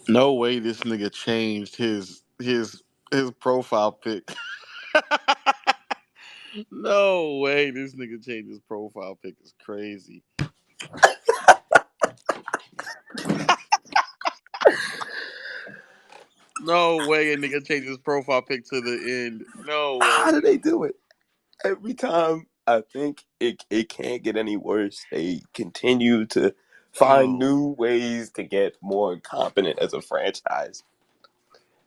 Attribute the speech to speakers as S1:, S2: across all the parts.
S1: No way this nigga changed his profile pic. No way this nigga changed his profile pic. Is crazy. No way a nigga changed his profile pic to the end. No
S2: How do
S1: way.
S2: they do it? Every time I think it can't get any worse, they continue to find
S1: Oh,
S2: new ways to get more competent as a franchise.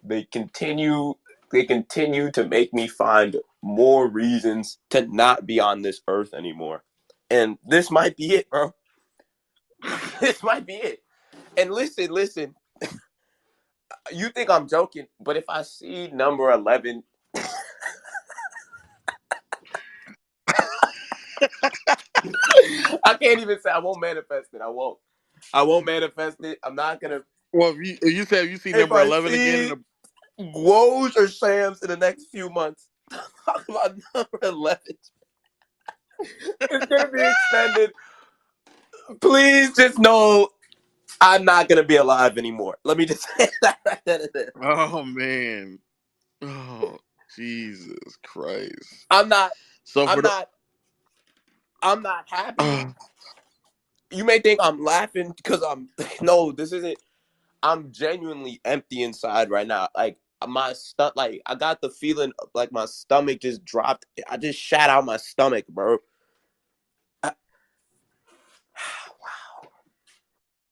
S2: They continue they continue to make me find more reasons to not be on this earth anymore. And this might be it, bro. This might be it. And listen, you think I'm joking, but if I see number 11, I can't even say I won't manifest it. I won't manifest it. I'm not gonna.
S1: well, if you said you see
S2: If
S1: number
S2: I
S1: 11 again in
S2: see
S1: the.
S2: Woj or Shams in the next few months, talk about number 11. It's gonna be extended. Please just know I'm not gonna be alive anymore. Let me just say that right then and there.
S1: Oh man. Oh Jesus Christ.
S2: I'm not.
S1: So
S2: I'm
S1: for the.
S2: not. I'm not happy. You may think I'm laughing because I'm. No, this isn't. I'm genuinely empty inside right now. Like my like I got the feeling like my stomach just dropped. I just shat out my stomach, bro. I,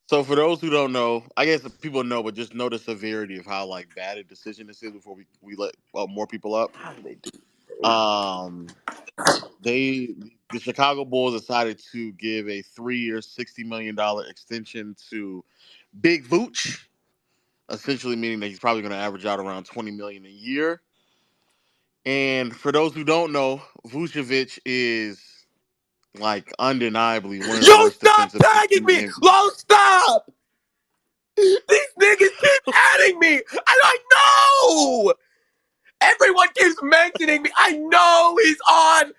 S1: So for those who don't know, I guess people know, but just know the severity of how like bad a decision this is before we let more people up.
S2: how do they do it?
S1: Um, they the Chicago Bulls decided to give a 3-year, $60 million extension to Big Vooch, essentially meaning that he's probably going to average out around 20 million a year. And for those who don't know, Vucevic is like undeniably one of the
S2: Yo,
S1: worst
S2: stop
S1: defensive bigs
S2: tagging
S1: in
S2: me!
S1: the
S2: Lo, stop! These niggas keep adding me! I know! Everyone keeps mentioning me. I know he's on.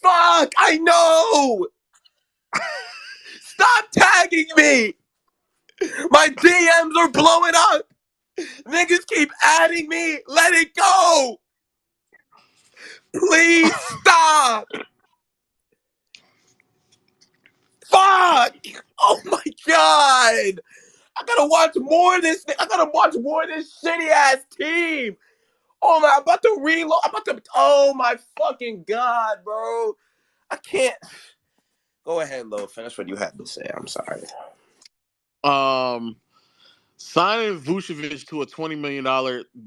S2: Fuck, I know! Stop tagging me! My DMs are blowing up! Niggas keep adding me! Let it go! Please stop! Fuck! Oh my god! I gotta watch more of this. I gotta watch more of this shitty ass team. Oh my! I'm about to reload. I'm about to. Oh my fucking god, bro! I can't. Go ahead, Lo. Finish what you had to say. I'm sorry.
S1: um signing Vucevic to a $20 million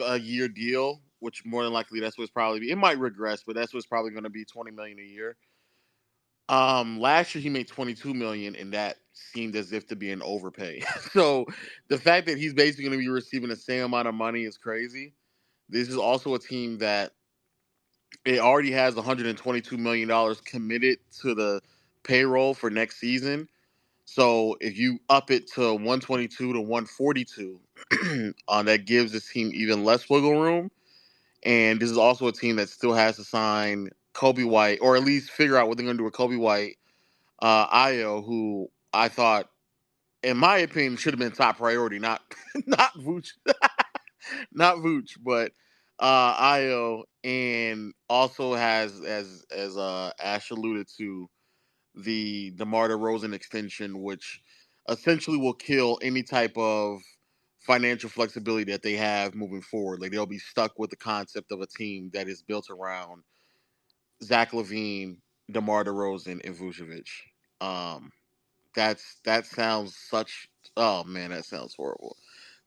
S1: a year deal, which more than likely that's what's probably be. It might regress, but that's what's probably going to be 20 million a year. Last year he made 22 million, and that seemed as if to be an overpay. So the fact that he's basically going to be receiving the same amount of money is crazy. This is also a team that it already has $122 million committed to the payroll for next season. So if you up it to 122 to 142, that gives this team even less wiggle room. And this is also a team that still has to sign Kobe White, or at least figure out what they're going to do with Kobe White, Io, who I thought, in my opinion, should have been top priority, not not Vooch, not Vooch, but Io, and also has as Ash alluded to, the DeMar DeRozan extension, which essentially will kill any type of financial flexibility that they have moving forward. Like they'll be stuck with the concept of a team that is built around Zach LaVine, DeMar DeRozan, and Vucevic. Um, that sounds such. Oh man, that sounds horrible.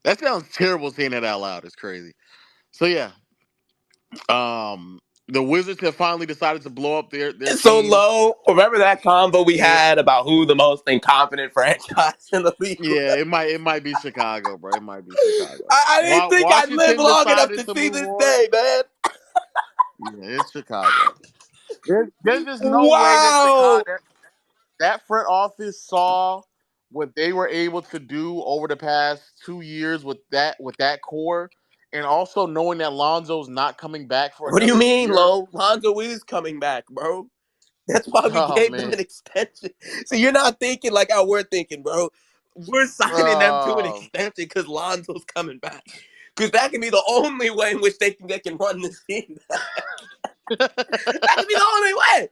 S1: That sounds terrible saying that out loud. It's crazy. So yeah, the Wizards have finally decided to blow up their
S2: It's so
S1: team.
S2: low. Remember that convo we
S1: Yeah,
S2: had about who the most incompetent franchise in the league
S1: yeah,
S2: was?
S1: it might be Chicago, bro. It might be Chicago.
S2: I didn't think I'd live
S1: Washington
S2: long enough
S1: decided
S2: to
S1: to
S2: see
S1: move
S2: this
S1: on.
S2: day, man.
S1: Yeah, it's Chicago. There's just no way that
S2: Wow.
S1: that front office saw what they were able to do over the past 2 years with that core, and also knowing that Lonzo's not coming back for
S2: What do you
S1: another
S2: mean,
S1: year.
S2: Lo? Lonzo is coming back, bro. That's why we
S1: Oh
S2: gave him
S1: man,
S2: an extension. So you're not thinking like how we're thinking, bro. we're signing them to an extension because Lonzo's coming back. Because that can be the only way in which they can run this team back. That can be the only way.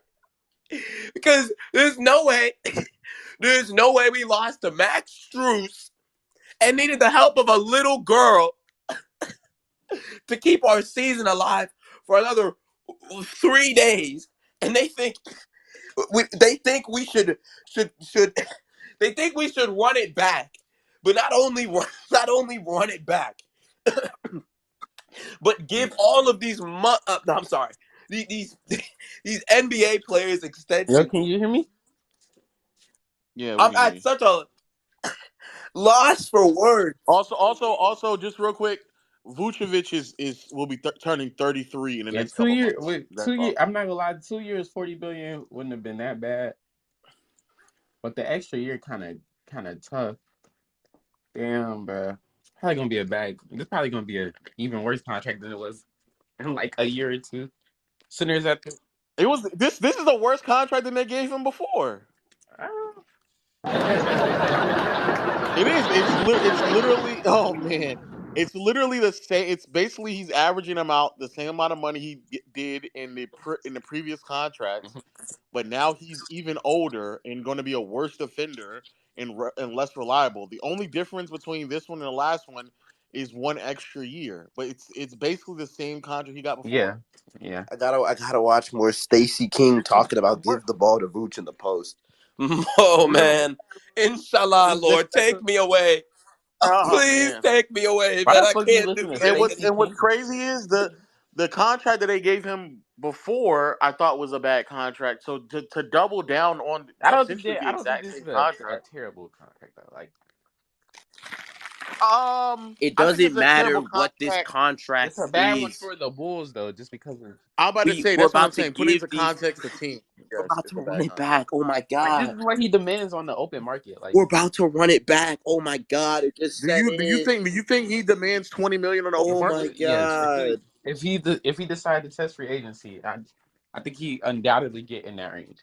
S2: Because there's no way we lost to Max Strus and needed the help of a little girl to keep our season alive for another 3 days. And they think we should they think we should run it back. But not only run it back, but give all of these these NBA players extensions.
S3: Yo, can you hear me?
S1: Yeah,
S2: I'm at such a loss for words.
S1: Also, just real quick, Vucevic will be turning 33 in the next
S3: 2
S1: couple
S3: years.
S1: months.
S3: Wait,
S1: That's
S3: 2 years.
S1: all.
S3: I'm not gonna lie. 2 years, 40 billion wouldn't have been that bad. But the extra year kind of tough. Damn, bro. It's probably gonna be a bad. It's probably gonna be a even worse contract than it was in like a year or two. Sinners at the.
S1: It was this. This is the worst contract than they gave him before. It is. It's literally. Oh man. It's literally the same. It's basically he's averaging him out the same amount of money he did in the previous contracts, but now he's even older and going to be a worse defender and less reliable. The only difference between this one and the last one is one extra year, but it's basically the same contract he got before.
S3: Yeah.
S2: I gotta watch more Stacey King talking about give the ball to Vooch in the post. Oh man, inshallah, Lord, take me away. Please take me away,
S3: Why
S2: man.
S3: the
S2: I
S3: fuck you
S2: can't do
S3: listen to
S2: this.
S3: Stacey
S1: What's
S3: King?
S1: crazy is the contract that they gave him before I thought was a bad contract. So to double down on essentially the
S3: I don't think
S1: exact
S3: this
S1: same
S3: is a
S1: contract.
S3: terrible contract though. Like
S2: It
S1: I think
S2: doesn't
S1: it's a
S2: matter
S1: terrible
S2: what this
S1: contract.
S2: contract
S3: it's a bad one
S2: is.
S3: for the Bulls though, just because of
S1: I'm about to say
S2: We're
S1: that's what I'm
S2: about to
S1: saying. Put it
S2: give
S1: into
S2: these.
S1: context the team.
S2: We're
S1: Yes,
S2: about
S1: it's
S2: to
S1: a
S2: run
S1: bad
S2: it
S1: contract.
S2: back. Oh my
S3: like this
S2: god.
S3: is what he demands on the open market. Like
S2: We're about to run it back. Oh my god. It just
S1: Do
S2: set
S1: you
S2: in.
S1: think he demands 20 million on the open
S2: Oh my
S1: market?
S3: yes,
S2: god.
S3: if he decided to test free agency, I think he undoubtedly get in that range.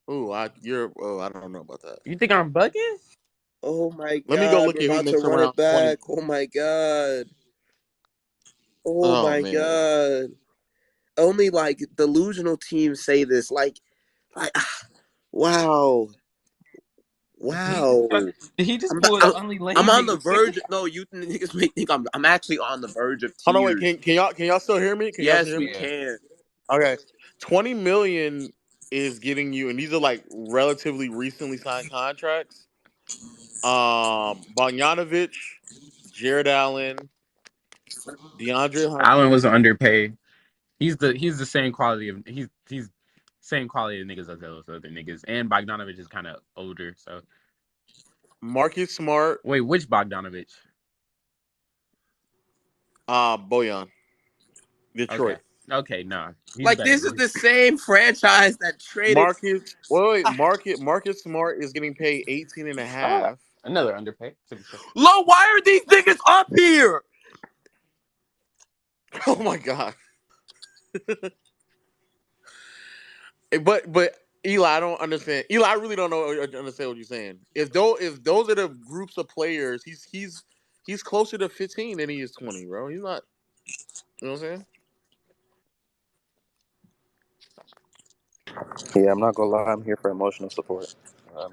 S1: I don't know about that.
S3: You think I'm bugging?
S2: Oh my
S1: Let me go
S2: god.
S1: look
S2: We're
S1: at who
S2: about to
S1: makes
S2: run
S1: around
S2: it
S1: 20.
S2: back. Oh my god. Oh
S1: Oh
S2: my
S1: man.
S2: god. Only like delusional teams say this. Like wow. Wow.
S3: Did he just
S2: I'm,
S3: pull the only
S2: I'm
S3: lame
S2: on the
S3: nigga shit?
S2: verge. No, you niggas may think I'm actually on the verge of
S1: Hold on, wait.
S2: tears.
S1: Can y'all still hear me? Can y'all still
S2: Yes,
S1: hear
S2: we
S1: me?
S3: Yeah.
S2: can.
S1: Okay. 20 million is getting you, and these are like relatively recently signed contracts. Bogdanovich, Jared Allen, DeAndre
S3: Allen was
S1: Hunter,
S3: underpaid. He's the same quality of he's same quality of niggas as those other niggas. And Bogdanovich is kind of older. So
S1: Marcus Smart,
S3: wait, which Bogdanovich?
S1: Bojan,
S3: Okay.
S1: Detroit.
S3: Okay, nah. He's
S2: Like
S3: better.
S2: this is the same franchise that traded.
S1: Marcus Smart is getting paid 18 and a
S3: Oh,
S1: half.
S3: another underpaid. To be fair.
S2: Lo, why are these niggas up here?
S1: Oh my god. But Eli, I don't understand. Eli, I really don't understand what you're saying. If those are the groups of players, he's closer to 15 than he is 20, bro. He's not. You know what I'm saying?
S4: Yeah, I'm not gonna lie. I'm here for emotional support.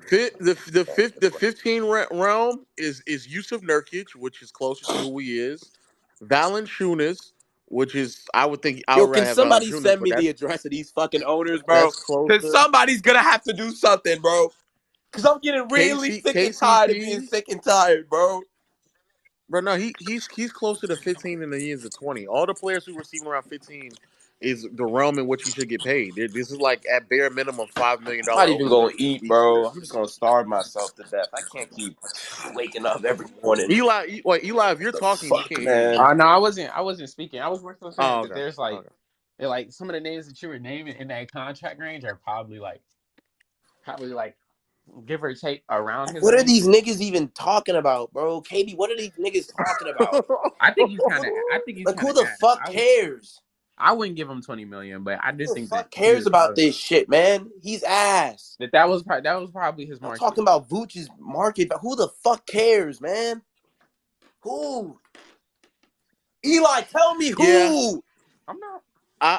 S1: The 15 realm is Yusuf Nurkic, which is closer to who he is. Valanciunas, which is I would
S2: Yo,
S1: rather
S2: can
S1: have
S2: somebody
S1: Valanciunas,
S2: send
S1: but
S2: me the address of these fucking owners, bro?
S1: that's
S2: Cause
S1: closer.
S2: somebody's gonna have to do something, bro. Cause I'm getting really sick and tired of being
S1: KCP.
S2: sick and tired, bro.
S1: Bro, no, he's closer to 15 than he is to 20. All the players who receive around 15 is the realm in which he should get paid. This is like at bare minimum $5 million
S2: I'm not even gonna
S1: overpays
S2: eat,
S1: each
S2: bro.
S1: year.
S2: I'm just gonna starve myself to death. I can't keep waking up every morning.
S1: Eli, if you're
S2: The
S1: talking, we
S2: fuck,
S1: can't hear you.
S2: man.
S3: No, I wasn't speaking. I was more so saying
S1: Oh,
S3: that
S1: okay.
S3: there's like some of the names that you were naming in that contract range are probably like give or take around his
S2: What are
S3: range.
S2: these niggas even talking about, bro? KB, what are these niggas talking about?
S3: I think he's kind of
S2: Like, who the
S3: ass.
S2: fuck cares?
S3: I wouldn't give him $20 million, but I just
S2: Who the
S3: think
S2: fuck
S3: that he
S2: cares
S3: was
S2: about
S3: probably,
S2: this shit, man? He's ass.
S3: that was probably his
S2: I'm
S3: market.
S2: talking about Vooch's market, but who the fuck cares, man? Who? Eli, tell me who.
S1: Yeah.
S3: I'm not.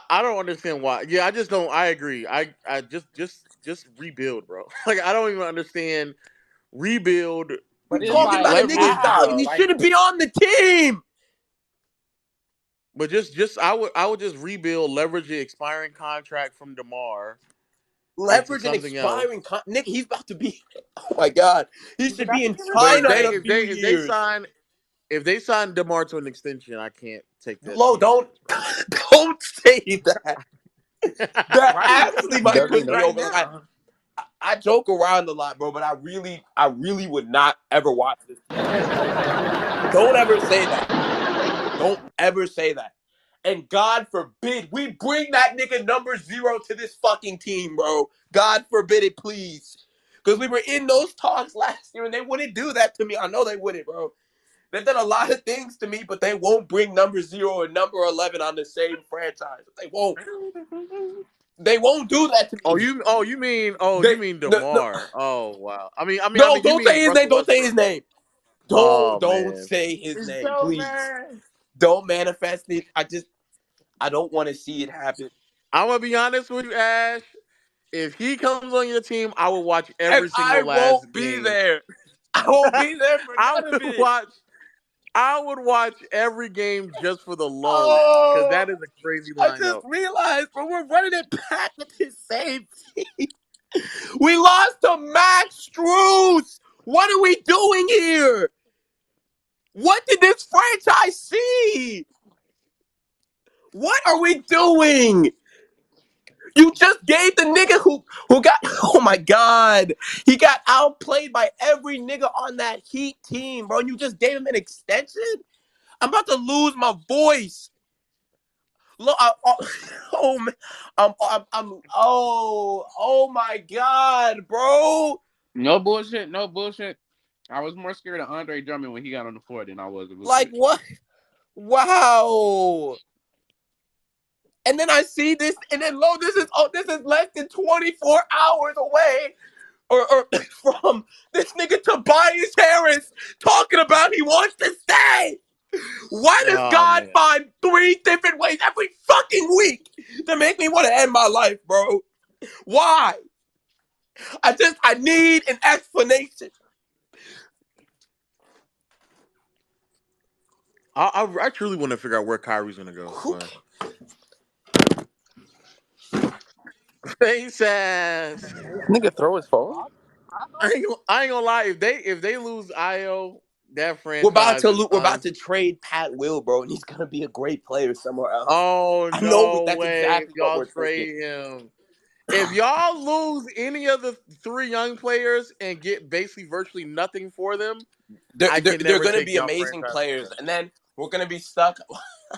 S1: I don't understand why. Yeah, I just don't. I agree. I just rebuild, bro. Like I don't even understand rebuild.
S3: But
S2: We
S3: it's
S2: talking
S3: like
S2: about a
S3: you
S2: nigga's
S3: have
S2: value.
S3: though.
S2: He
S3: Like
S2: shouldn't be on the team.
S1: But just I would just rebuild, leverage the expiring contract from DeMar into
S2: Leverage and
S1: something else.
S2: expiring. Nigga, he's about to be. Oh my god, he should be in
S1: But
S2: China in a few
S1: if they
S2: years.
S1: sign DeMar to an extension, I can't take that.
S2: Lo, don't say that. That
S3: why you
S2: actually
S3: saying
S2: might
S3: that
S2: put me
S3: right
S2: over. Like,
S3: now?
S2: I joke around a lot, bro, but I really would not ever watch this. Don't ever say that. Don't ever say that. And God forbid we bring that nigga number 0 to this fucking team, bro. God forbid it, please. Because we were in those talks last year and they wouldn't do that to me. I know they wouldn't, bro. They've done a lot of things to me, but they won't bring number 0 and number 11 on the same franchise. They won't. They won't do that to me.
S1: You mean
S2: No,
S1: DeMar. Oh wow. I mean
S2: no,
S1: you
S2: don't
S1: mean
S2: say his name.
S1: Russell
S2: Don't say
S1: Westbrook.
S2: his name.
S1: Oh
S2: Don't
S1: man.
S2: say his
S3: It's
S2: name,
S3: so
S2: please.
S3: bad.
S2: Don't manifest it. I don't want to see it happen.
S1: I'm gonna be honest with you, Ash. If he comes on your team, I will watch every
S2: And I
S1: single last
S2: won't be
S1: game.
S2: there. I won't be there for
S1: I
S2: none of
S1: would
S2: it.
S1: watch. I would watch every game just for the lows because
S2: Oh,
S1: that is a crazy
S2: I just
S1: lineup.
S2: realized, bro, we're running it back with this same team. We lost to Max Strus. What are we doing here? What did this franchise see? What are we doing? You just gave the nigga who got, oh my God, he got outplayed by every nigga on that Heat team, bro. You just gave him an extension? I'm about to lose my voice. Look, oh my God, bro.
S3: No bullshit. No bullshit. I was more scared of Andre Drummond when he got on the floor than I was of
S2: Like
S3: Vucevic.
S2: what? Wow. And then I see this, and then this is less than 24 hours away, or from this nigga Tobias Harris talking about he wants to stay. Why does God find 3 different ways every fucking week to make me want to end my life, bro? Why? I need an explanation.
S1: I truly want to figure out where Kyrie's gonna go. Face ass.
S4: Nigga throw his phone?
S1: I ain't gonna lie. If they lose Io, that franchise
S2: We're about to trade Pat Will, bro, and he's gonna be a great player somewhere else.
S1: Oh
S2: I know
S1: no
S2: that's
S1: way!
S2: exactly
S1: If y'all
S2: what we're
S1: trade
S2: thinking.
S1: him, if y'all lose any of the 3 young players and get basically virtually nothing for them,
S2: They're
S1: never
S2: gonna
S1: take
S2: be
S1: y'all
S2: amazing
S1: franchise
S2: players,
S1: again.
S2: and then we're gonna be stuck.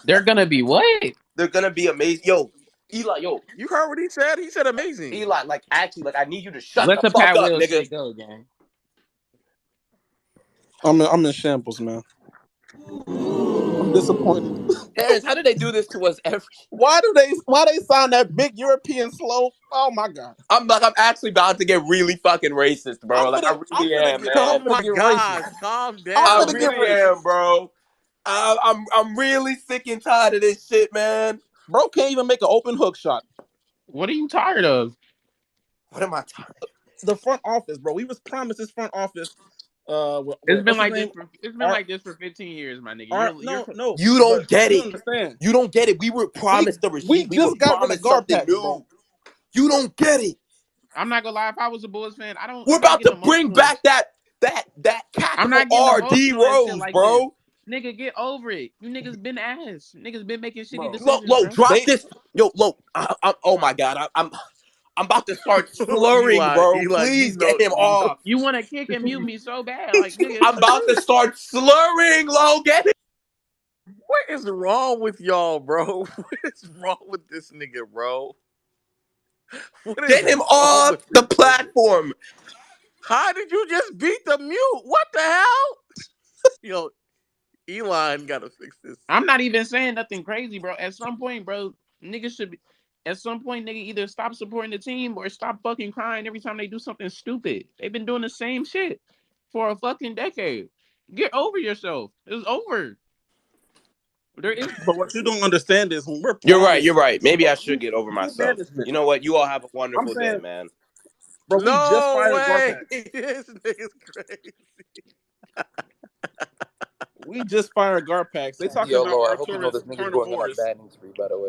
S3: They're gonna be what?
S2: They're gonna be amazing. Yo, Eli,
S1: You heard what he said? He said amazing.
S2: Eli, like actually, like I need you to shut
S3: Let
S2: the
S3: the
S2: fuck
S3: Pat
S2: up,
S3: Will
S2: nigga.
S3: shit go, gang.
S5: I'm in shambles, man. I'm disappointed.
S2: Harris, how did they do this to us every?
S5: Why they sign that big European slow? Oh my God.
S2: I'm actually about to get really fucking racist, bro. Like I really am, man.
S1: Oh
S5: I'm
S1: my
S5: finna get
S1: gosh,
S5: racist.
S1: calm
S5: I'm
S2: I
S5: finna
S1: down.
S5: get
S2: really
S5: racist.
S2: am, bro. I'm really sick and tired of this shit, man.
S5: Bro can't even make an open hook shot.
S3: What are you tired of?
S2: What am I tired?
S5: The front office, bro. We was promised this front office.
S3: It's been
S5: What's his
S3: like
S5: name?
S3: this for 15 years, my nigga.
S5: No.
S2: You
S5: But
S2: don't get
S5: you
S2: it.
S5: understand?
S2: You don't get it. We were promised the
S5: We
S2: regime. We were
S5: just got rid of
S2: promised something
S5: Garpax,
S2: new.
S5: bro.
S2: You don't get it.
S3: I'm not gonna lie. If I was a Bulls fan,
S2: We're
S3: I'm not
S2: about to
S3: getting
S2: bring
S3: emotional.
S2: back that
S3: I'm
S2: capital
S3: not getting
S2: R D
S3: emotional and shit
S2: Rose,
S3: like this.
S2: bro.
S3: Nigga, get over it. You niggas been ass. Niggas been making shitty
S5: Bro.
S3: decisions,
S2: Lo,
S3: bro.
S2: drop this. Yo, Lo. Oh my God. I'm about to start slurring, bro.
S1: Eli,
S2: Please get him off.
S3: You want to kick and mute me so bad, like nigga.
S2: I'm about to start slurring, Lo. Get it.
S1: What is wrong with y'all, bro? What is wrong with this nigga, bro?
S2: Get him off the platform.
S1: How did you just beat the mute? What the hell? Yo, Elon gotta fix this.
S3: I'm not even saying nothing crazy, bro. At some point, bro, Niggas should be at some point, nigga, either stop supporting the team or stop fucking crying every time they do something stupid. They've been doing the same shit for a fucking decade. Get over yourself. It's over. There is
S5: But what you don't understand is when we're
S2: You're right. You're
S5: promised,
S2: right. Maybe
S5: bro,
S2: I should get over
S5: new
S2: myself.
S5: management.
S2: You know what? You all have a
S5: I'm
S2: wonderful day,
S5: saying,
S2: man.
S5: bro, we just
S1: No
S5: fired
S1: way.
S5: Garpax.
S1: This nigga's crazy.
S5: We just fired Garpax. They talking
S4: Yo,
S5: about
S4: Lo, I hope you know
S5: Arturas
S4: this nigga's going on a
S5: carnivores.
S4: banning spree, by the way.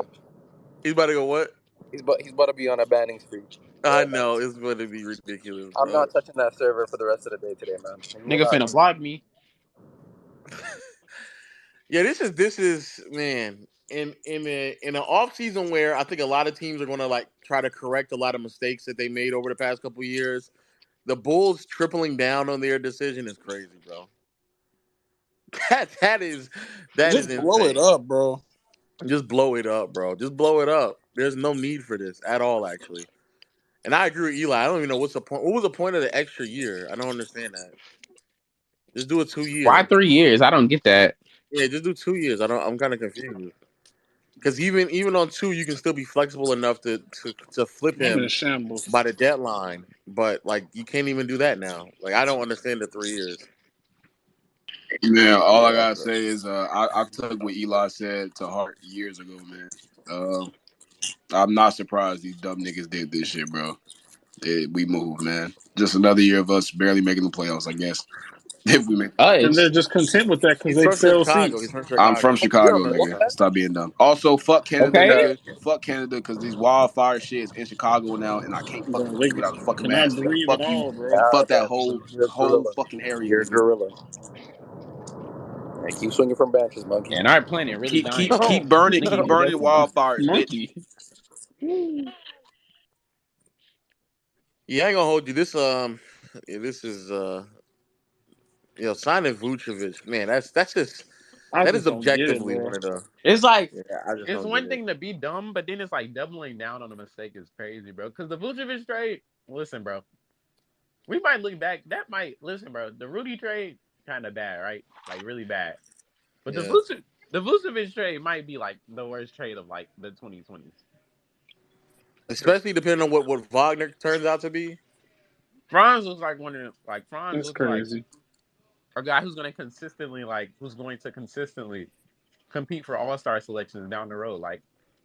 S1: He's about to go what?
S4: He's about to be on a banning spree.
S1: I know it's going to be ridiculous,
S4: I'm
S1: bro.
S4: not touching that server for the rest of the day today, man. You will
S3: nigga
S4: not
S3: finna
S4: see me.
S3: block me.
S1: Yeah, this is man in an off season where I think a lot of teams are going to like try to correct a lot of mistakes that they made over the past couple of years. The Bulls tripling down on their decision is crazy, bro. That is
S5: Just blow it
S1: insane.
S5: up, bro.
S1: Just blow it up, bro. Just blow it up. There's no need for this at all, actually. And I agree with Eli. I don't even know what's the point. What was the point of the extra year? I don't understand that. Just do it 2
S3: Why
S1: years.
S3: 3 years? I don't get that.
S1: Yeah, just do 2 years. I'm kind of confused. Because even on 2, you can still be flexible enough to flip
S6: I'm in
S1: him
S6: shambles.
S1: by the deadline. But like you can't even do that now. Like I don't understand the 3 years.
S7: Man, all
S1: Yeah,
S7: I gotta
S1: that's
S7: say is I took what Eli said to heart years ago, man. I'm not surprised these dumb niggas did this shit, bro. We moved, man. Just another year of us barely making the playoffs, I guess. If we make
S6: And they're
S3: Us.
S6: just content with that because
S1: he's
S6: they
S1: from
S6: sell
S1: Chicago. He's
S6: seats.
S1: from
S7: I'm from
S1: Chicago.
S5: You're a
S7: Chicago,
S5: Bulls
S7: nigga.
S5: fan?
S7: Stop being dumb. Also, fuck Canada,
S3: Okay.
S7: nigga. Fuck Canada because these wildfire shit is in Chicago now, and I can't fucking
S6: Bro, they
S7: breathe without a fucking
S6: cannot
S7: mask. So
S6: breathe at
S7: fuck you
S6: all, bro.
S7: and
S4: All
S7: fuck
S4: right,
S7: that
S4: man. You're a
S7: whole
S4: gorilla.
S7: fucking area,
S4: You're a
S7: nigga.
S4: gorilla. And keep swinging from branches, monkey.
S3: And our planet really
S7: Keep
S3: dying.
S7: keep
S1: No,
S7: keep burning,
S3: Nigga
S7: keep
S3: gonna do
S1: no.
S7: burning
S3: that
S7: the
S3: to me.
S7: wildfires, bitch.
S6: Monkey.
S1: Yeah, I ain't gonna hold you. This is signing Vucevic, man. That's just
S6: I
S1: that
S6: just
S1: is
S6: don't get it,
S1: objectively
S6: bro.
S1: one of the.
S3: It's like
S1: Yeah, I just
S3: it's
S1: don't get
S3: one
S1: it.
S3: thing to be dumb, but then it's like doubling down on the mistake is crazy, bro. Because the Vucevic trade, listen, bro, we might look back. That might listen, bro. The Rudy trade kind of bad, right? Like really bad. But
S1: Yeah,
S3: the Vucevic trade might be like the worst trade of like the 2020s.
S1: especially depending on what Wagner turns out to be.
S3: Franz was like one of like Franz
S6: That's
S3: looks like
S6: crazy.
S3: a guy who's going to consistently compete for All-Star selections down the road. Like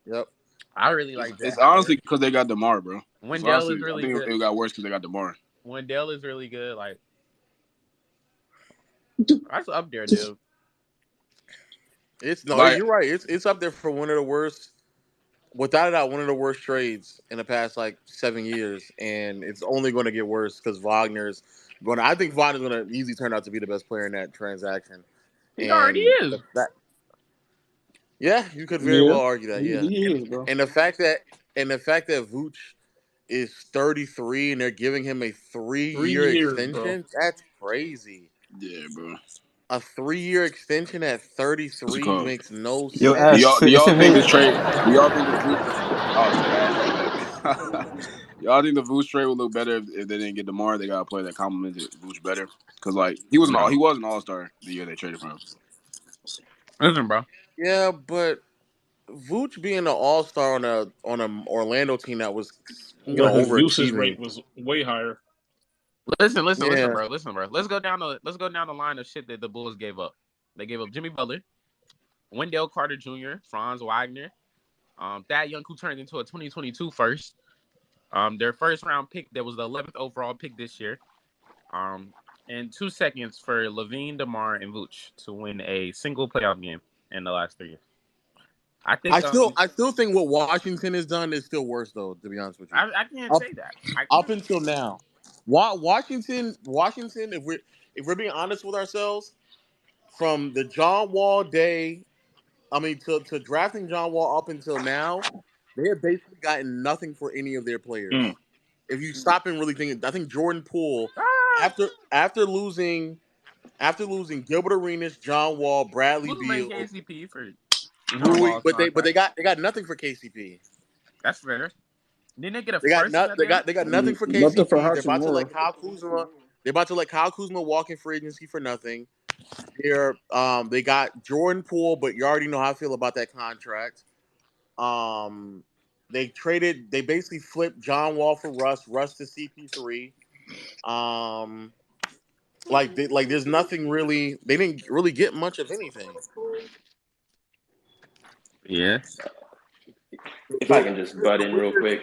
S1: Yep.
S3: I really like
S7: It's
S3: Jet Howard.
S7: honestly because they got DeMar, bro. It's
S3: Wendell is
S7: honestly, I
S3: really
S7: think
S3: good.
S7: it got worse because they got DeMar.
S3: Wendell is really good. Like that's up there, dude.
S7: Like,
S1: You're right. It's up there for one of the worst, without a doubt, one of the worst trades in the past like 7 years, and it's only going to get worse because Wagner's going. I think Wagner's going to easily turn out to be the best player in that transaction,
S3: He already
S1: and
S3: is.
S1: yeah, you could very
S6: Yeah,
S1: well argue that. Yeah,
S6: he is, bro.
S1: and the fact that Vooch is 33 and they're giving him a
S6: 3
S1: 3-year
S6: years, bro.
S1: extension, that's crazy.
S7: yeah, bro.
S1: A 3-year extension at
S7: What's it
S1: 33
S7: called?
S1: makes no
S8: Yo,
S7: Do
S8: Ash,
S1: sense.
S7: y'all do
S8: it's
S7: y'all
S8: in
S7: think
S8: here.
S7: this trade? Do y'all think the Vooch? Oh shit, Ash right there. Y'all think the Vooch trade would look better if they didn't get DeMar? They got a player that complemented Vooch better because like he was
S3: No.
S7: an all-star the year they traded for him.
S3: Listen, bro.
S1: Yeah, but Vooch being an all-star on a Orlando team that was
S6: Where his usage
S1: overachieving.
S6: rate was way higher.
S3: Listen,
S1: Yeah.
S3: bro. Listen, bro. Let's go down the line of shit that the Bulls gave up. They gave up Jimmy Butler, Wendell Carter Jr., Franz Wagner, Thad Young, who turned into a 2022 first. Their first round pick that was the 11th overall pick this year. And 2 seconds for Levine, DeMar, and Vooch to win a single playoff game in the last 3 years. I think
S1: I still think what Washington has done is still worse though, to be honest with you.
S3: I can't
S1: Up
S3: say that.
S1: up until now. Washington, if we're being honest with ourselves, from the John Wall day, to drafting John Wall up until now, they have basically gotten nothing for any of their players.
S6: Mm.
S1: If you stop and really think, I think Jordan Poole,
S3: Ah,
S1: after losing Gilbert Arenas, John Wall, Bradley
S3: who's main
S1: Beal,
S3: KCP for John
S1: Rui,
S3: Wall's
S1: but
S3: contract?
S1: they got nothing for KCP.
S3: That's fair. Didn't they get a
S1: They got
S3: first and
S1: not
S3: at the end?
S1: they got nothing for
S6: Nothing for
S1: KCP. They're about to
S6: Hachimura.
S1: let Kyle Kuzma. They're about to let Kyle Kuzma walk in free agency for nothing. They got Jordan Poole, but you already know how I feel about that contract. They basically flipped John Wall for Russ to CP3. There's nothing really. They didn't really get much of anything.
S3: Yeah.
S2: If I can just butt in real quick.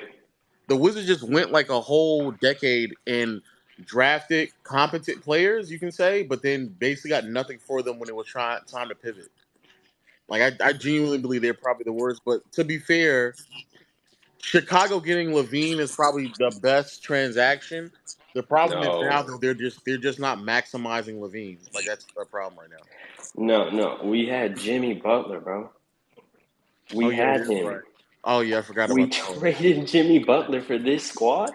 S1: The Wizards just went like a whole decade and drafted competent players, you can say, but then basically got nothing for them when it was time to pivot. Like I genuinely believe they're probably the worst. But to be fair, Chicago getting LaVine is probably the best transaction. The problem is now though they're just not maximizing LaVine. Like that's the problem right now.
S2: No. We had Jimmy Butler, bro. We had him.
S1: Right. Oh yeah, I forgot
S2: we
S1: about that.
S2: We traded Jimmy Butler for this squad?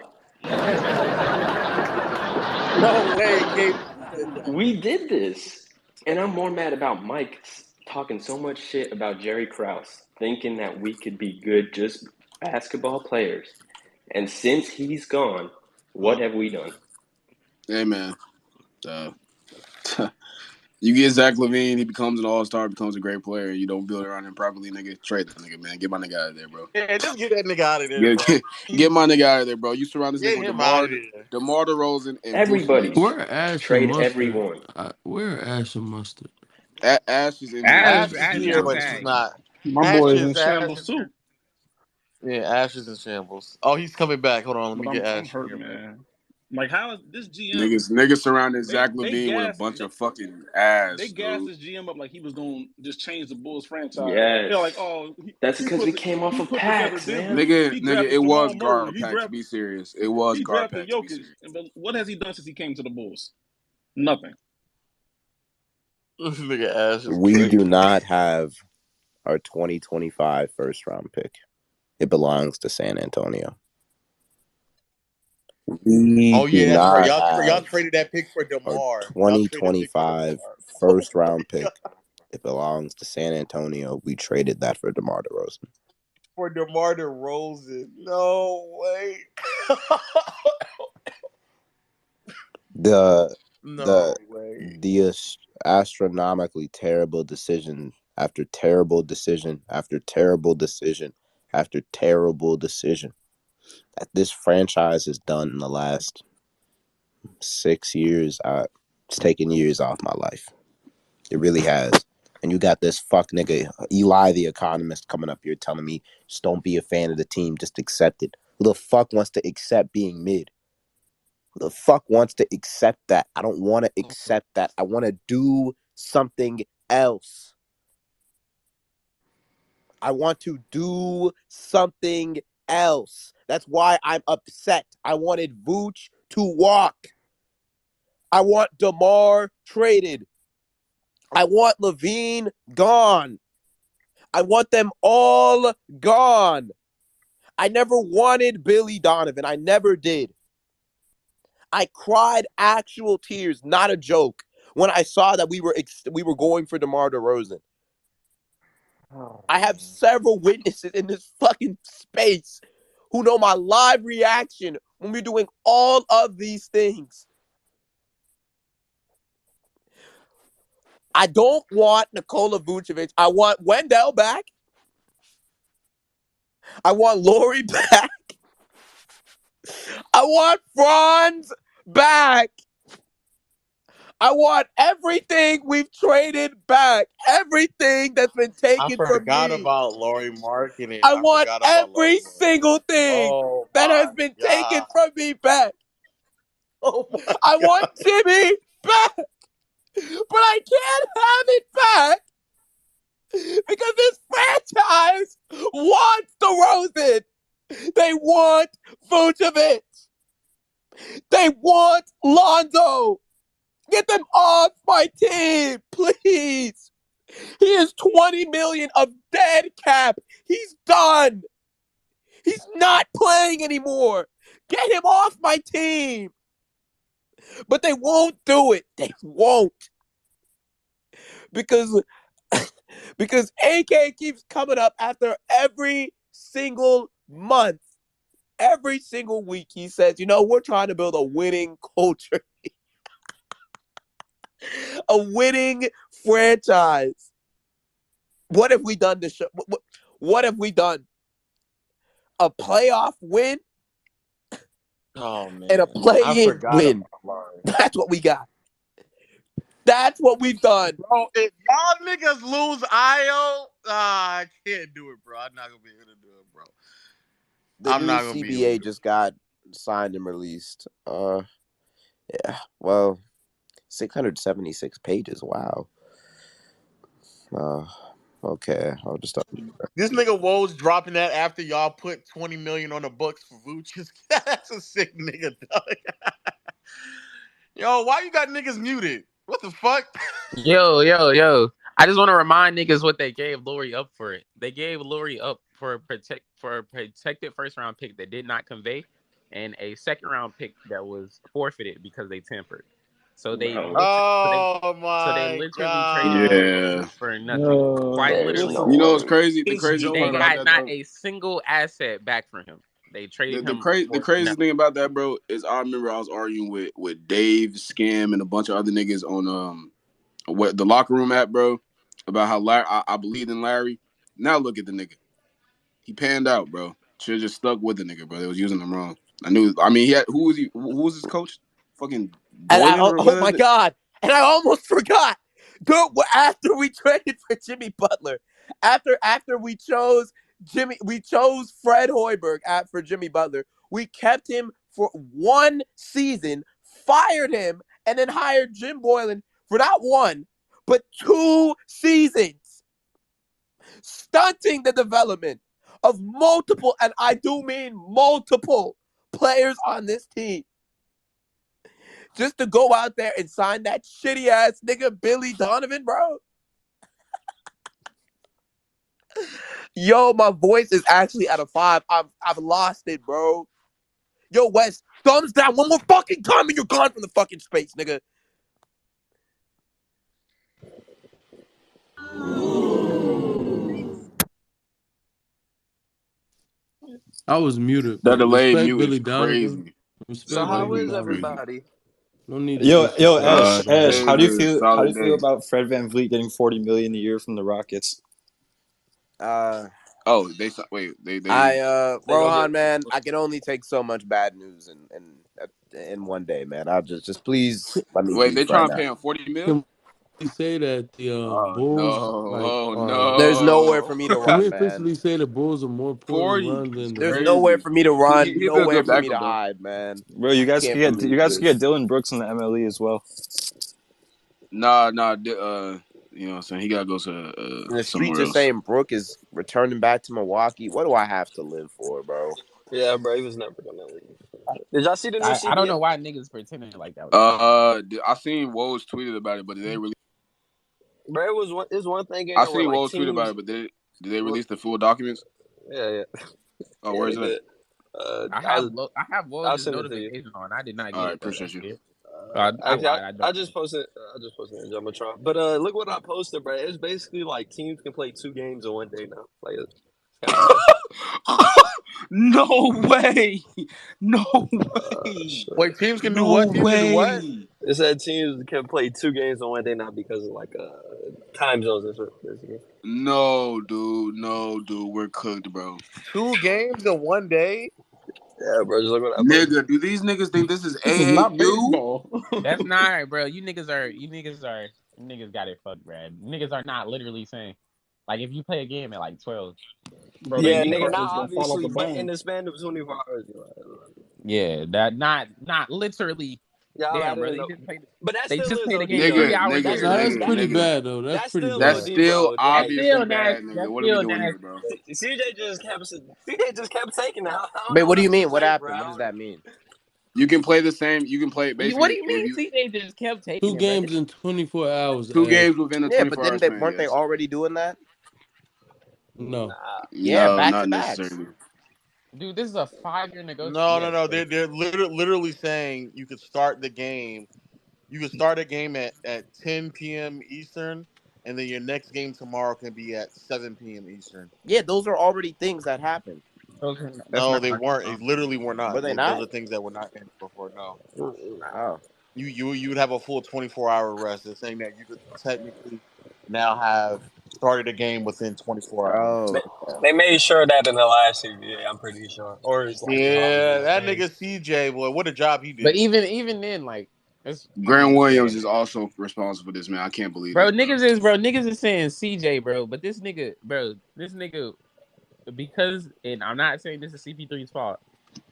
S1: No way, Gabe.
S2: We did this. And I'm more mad about Mike talking so much shit about Jerry Krause, thinking that we could be good just basketball players. And since he's gone, what have we done?
S7: Hey, man. You get Zach LaVine, he becomes an all-star, becomes a great player, and you don't build around him properly, nigga. Trade that nigga, man. Get my nigga out of there, bro.
S1: Yeah, just get that nigga out of there,
S7: get my nigga out of there, bro. You surround this
S1: get
S7: nigga with DeMar DeRozan and
S2: everybody.
S8: Where Ash
S2: trade
S8: and Mustard?
S2: Everyone.
S8: Where Ash and Mustard?
S7: Ash is in
S1: Ash is here, but she's not.
S6: My boy is in shambles too.
S1: Yeah, Ash is in shambles. Oh, he's coming back. Hold on, let me get Ash.
S6: I'm hurt, here, man. Like, how is this GM?
S7: Niggas surrounding Zach LaVine with a bunch of fucking ass.
S6: They gassed this GM up like he was going to just change the Bulls franchise.
S2: Yes.
S6: They're like, oh,
S2: that's because we came off of Pax, man.
S7: Nigga, it was Garpax. Be serious. It was Garpax.
S6: But what has he done since he came to the Bulls? Nothing.
S5: We do not have our 2025 first round pick. It belongs to San Antonio.
S1: That's right. Y'all traded that pick for DeMar.
S5: 2025 first round pick. It belongs to San Antonio. We traded that for DeMar DeRozan.
S1: For DeMar DeRozan. No way.
S5: The astronomically terrible decision after terrible decision after terrible decision after terrible decision that this franchise has done in the last 6 years. It's taken years off my life. It really has. And you got this fuck nigga Eli the Economist coming up here telling me just don't be a fan of the team, just accept it. Who the fuck wants to accept being mid? Who the fuck wants to accept that? I don't want to accept that. I want to do something else. I want to do something else. That's why I'm upset. I wanted Vooch to walk. I want DeMar traded. I want LaVine gone. I want them all gone. I never wanted Billy Donovan. I never did. I cried actual tears, not a joke, when I saw that we were going for DeMar DeRozan. I have several witnesses in this fucking space who know my live reaction when we're doing all of these things. I don't want Nikola Vucevic. I want Wendell back. I want Laurie back. I want Franz back. I want everything we've traded back. Everything that's been taken from me.
S1: I forgot about Laurie Marketing.
S5: I want every single thing that has been taken from me back. I want Jimmy back. But I can't have it back because this franchise wants DeRozan. They want Vucevic. They want Lonzo. Get them off my team, please. He is $20 million of dead cap. He's done. He's not playing anymore. Get him off my team. But they won't do it. They won't. Because AK keeps coming up after every single month. Every single week he says, we're trying to build a winning culture. A winning franchise. What have we done to show? What have we done? a playoff win,
S1: Oh man,
S5: and a
S1: I
S5: play-in
S1: forgot
S5: win.
S1: about Larry.
S5: That's what we got. That's what we've done.
S1: Bro, if y'all niggas lose Io, I can't do it, bro. I'm not gonna be able to do it, bro.
S5: The
S1: I'm
S5: new
S1: not gonna be able
S5: CBA
S1: to.
S5: just got signed and released. Yeah. Well, 676 pages. Wow. Okay. I'll just start.
S1: This nigga Woes dropping that after y'all put $20 million on the books for Vooch. That's a sick nigga, dog. Yo, why you got niggas muted? What the fuck?
S3: Yo. I just want to remind niggas what they gave Lori up for it. They gave Lori up for a protected first round pick that did not convey, and a second round pick that was forfeited because they tampered. So they
S6: Bro.
S1: Oh my
S3: literally traded
S1: god.
S7: Yeah.
S3: for nothing. Quite
S2: There's
S3: literally,
S2: no
S7: You know what's
S2: way.
S7: crazy? The
S6: It's
S7: craziest
S3: they
S7: part about
S3: got
S7: that,
S3: not
S7: though.
S3: a single asset back from him. They traded him.
S7: The craziest thing about that, bro, is I remember I was arguing with Dave, Scam, and a bunch of other niggas on what the locker room app, bro, about how I believed in Larry. Now look at the nigga. He panned out, bro. Should have just stuck with the nigga, bro. They was using him wrong. He had who was his coach? Fucking Boylan or
S5: Oh my god! And I almost forgot. Dude, after we traded for Jimmy Butler, after we chose Fred Hoiberg for Jimmy Butler, we kept him for 1 season, fired him, and then hired Jim Boylan for not 1, but 2 seasons, stunting the development of multiple, and I do mean multiple, players on this team. Just to go out there and sign that shitty ass nigga Billy Donovan, bro. Yo, my voice is actually at a 5. I've lost it, bro. Yo, Wes, thumbs down one more fucking time and you're gone from the fucking space, nigga.
S8: I was muted,
S7: That
S8: but
S7: delayed
S8: respect
S7: mute
S8: Billy
S7: is
S8: Donovan.
S7: crazy.
S8: Respect
S4: So how
S8: Billy
S4: is
S8: Donovan.
S4: everybody?
S8: No need to
S9: Yo,
S8: disrespect
S9: Ash,
S8: Billy
S9: Ash, how do you
S7: Solid
S9: feel?
S7: day.
S9: How do you feel about Fred VanVleet getting $40 million a year from the Rockets?
S7: Oh, they they
S5: Rohan, man, I can only take so much bad news in one day, man. I'll just please let me
S7: wait. They
S5: leave right
S7: trying to
S5: now.
S7: pay him $40 million.
S8: Can we say that the
S7: Oh
S8: Bulls
S7: no!
S8: are?
S5: There's nowhere for me to
S8: Can we
S5: run, man.
S8: officially say the Bulls are more poorly
S7: 40
S8: run
S7: is
S8: than the
S5: There's
S8: Rockets?
S5: nowhere for me to run,
S7: He'll be a
S5: nowhere
S7: good
S5: for me to
S7: backup, though.
S5: hide, man.
S9: Bro, you guys
S5: Can't
S9: can
S5: believe
S9: get
S5: this.
S9: Dylan Brooks in the MLE as well.
S7: Nah. You know what I'm saying? He gotta go to
S5: And the streets
S7: somewhere
S5: are
S7: else.
S5: saying Brooke is returning back to Milwaukee. What do I have to live for, bro?
S4: Yeah, bro, he was never gonna leave. Did y'all see the new CBA?
S3: I don't know why niggas pretending like that.
S7: I seen Woj tweeted about it, but did they really?
S4: Bro, it was one thing in
S7: I
S4: there where
S7: seen
S4: like
S7: Woj tweet about
S4: teams.
S7: it, but did they release the full documents?
S4: Yeah.
S7: Oh,
S4: Yeah,
S7: where's
S4: they
S7: that?
S4: did.
S3: I have
S4: I'll
S3: Woj's
S4: send it to you.
S3: notification on. I did not
S7: All
S3: get
S7: right,
S3: it though.
S7: appreciate you.
S3: I
S4: Actually,
S3: lied. I don't.
S4: I just posted. I just posted it in Jumbotron. But look what I posted, bro. It's basically like teams can play 2 games in one day now. Like it's kind of
S7: No way! No way!
S4: shit.
S1: Wait, teams can do
S7: No
S1: what? Teams can do what?
S7: way!
S4: It said teams can play 2 games in one day now because of like time zones and shit. Basically.
S7: No, dude, we're cooked, bro.
S1: 2 games in one day?
S4: Yeah, bro. Just look what I posted.
S7: Nigga, do these niggas think this is
S6: This is not
S7: AAU?
S6: baseball.
S3: That's not right, bro. You niggas got it fucked, bro. Niggas are not literally saying, like, if you play a game at like 12.
S6: Bro,
S4: Yeah,
S6: that
S4: nigga.
S6: cartilage
S4: Not
S6: gonna fall off
S4: obviously,
S6: the
S4: but in
S6: bone.
S4: the span of 24 hours.
S3: Yeah, that not literally.
S4: Yeah, I
S3: Damn, bro.
S4: didn't know. But that
S3: They
S4: still
S3: just
S4: is
S3: played the
S4: OD
S3: game
S4: though.
S3: 3 hours
S4: That's
S3: later.
S8: That's
S4: still
S8: pretty
S7: nigga.
S8: bad, though. That's pretty
S4: still
S8: bad.
S7: That's
S4: OD,
S7: still
S4: bro.
S7: obviously
S3: still
S7: bad,
S3: nasty.
S7: nigga.
S3: That's
S7: What are we
S3: still
S7: doing here,
S3: nasty.
S7: bro?
S4: CJ just kept taking it.
S5: Wait, what do you mean? What happened? What does that mean?
S7: You can play the same. You can play basically.
S3: What do you mean CJ just kept taking
S8: 2
S3: it, bro?
S8: games in 24 hours.
S7: 2
S8: Ash.
S7: games within a
S5: Yeah,
S7: 24
S5: but
S7: hour span.
S5: weren't they
S7: Yes.
S5: already doing that?
S8: No.
S5: Yeah,
S7: No,
S5: back
S7: not
S5: to backs.
S7: necessarily.
S3: Dude, this is a 5-year negotiation.
S1: No. They're literally saying you could start the game. You could start a game at 10 p.m. Eastern, and then your next game tomorrow can be at 7 p.m. Eastern.
S5: Yeah, those are already things that happen.
S1: No, they weren't. They literally were not.
S5: Were they not?
S1: Those are things that were not in before. No.
S5: Oh.
S1: You would have a full 24-hour rest. They're saying that you could technically now have started a game within 24 hours.
S4: They made sure that in the last CBA, I'm pretty sure. Or it's like
S1: Yeah, that
S4: thing.
S1: nigga CJ, boy, what a job he did.
S3: But even then, like,
S7: Grant Williams is also responsible for this, man. I can't believe
S3: bro,
S7: it.
S3: niggas is saying CJ, bro, but this nigga, because, and I'm not saying this is CP3's fault.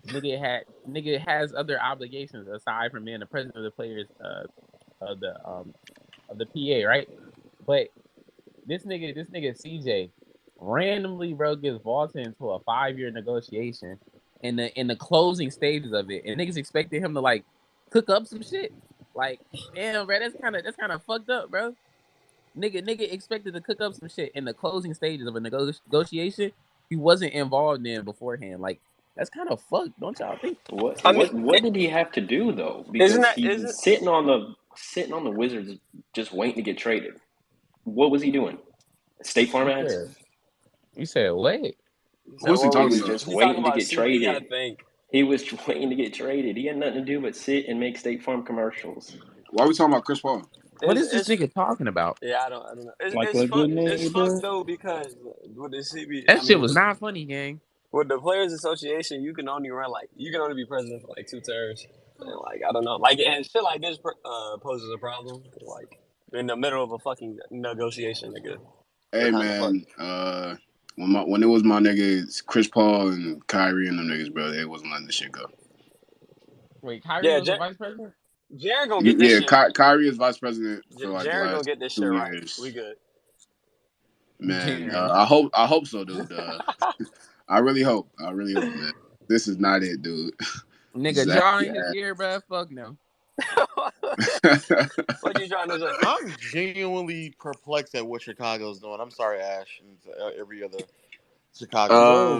S3: Nigga has other obligations aside from being the president of the players of the PA, right? But this nigga CJ randomly, bro, gets vaulted into a 5-year negotiation in the closing stages of it, and niggas expected him to like cook up some shit. Like, damn, bro, that's kind of fucked up, bro. Nigga expected to cook up some shit in the closing stages of a negotiation he wasn't involved in beforehand. Like, that's kind of fucked, don't y'all think?
S10: What
S4: I mean,
S10: what did he have to do though? Because
S4: isn't
S10: he was sitting on the Wizards just waiting to get traded. What was he doing? State Farm ads?
S3: You said what?
S7: Who's he
S10: He
S7: talking
S10: was
S7: about?
S10: just
S4: He's
S10: waiting
S4: talking
S10: to
S4: about
S10: get
S4: CP,
S10: traded.
S4: I think.
S10: He was waiting to get traded. He had nothing to do but sit and make State Farm commercials.
S7: Why are we talking about Chris Paul?
S3: What is this nigga talking about?
S4: Yeah, I don't know.
S6: Like
S4: It's
S6: a good
S4: It's
S6: neighbor.
S4: fucked though because with the CB,
S3: That shit was not funny, gang.
S4: With the Players Association, you can only be president for like 2 terms. And like I don't know, like and shit like this poses a problem. Like in the middle of a fucking negotiation, nigga.
S7: Hey man, when it was my niggas Chris Paul and Kyrie and them niggas, bro, they wasn't letting this shit go.
S3: Wait, Kyrie was the vice president?
S4: Jared gonna get this shit.
S7: Kyrie is vice president for like
S4: Jared
S7: the last
S4: gonna get this
S7: 2
S4: shit
S7: years.
S4: right. We good.
S7: Man, I hope so, dude. I really hope, man. This is not it, dude.
S3: Nigga, Jaw in his ear, bro. Fuck no.
S4: What you trying to say?
S1: I'm genuinely perplexed at what Chicago's doing. I'm sorry, Ash, and every other Chicago.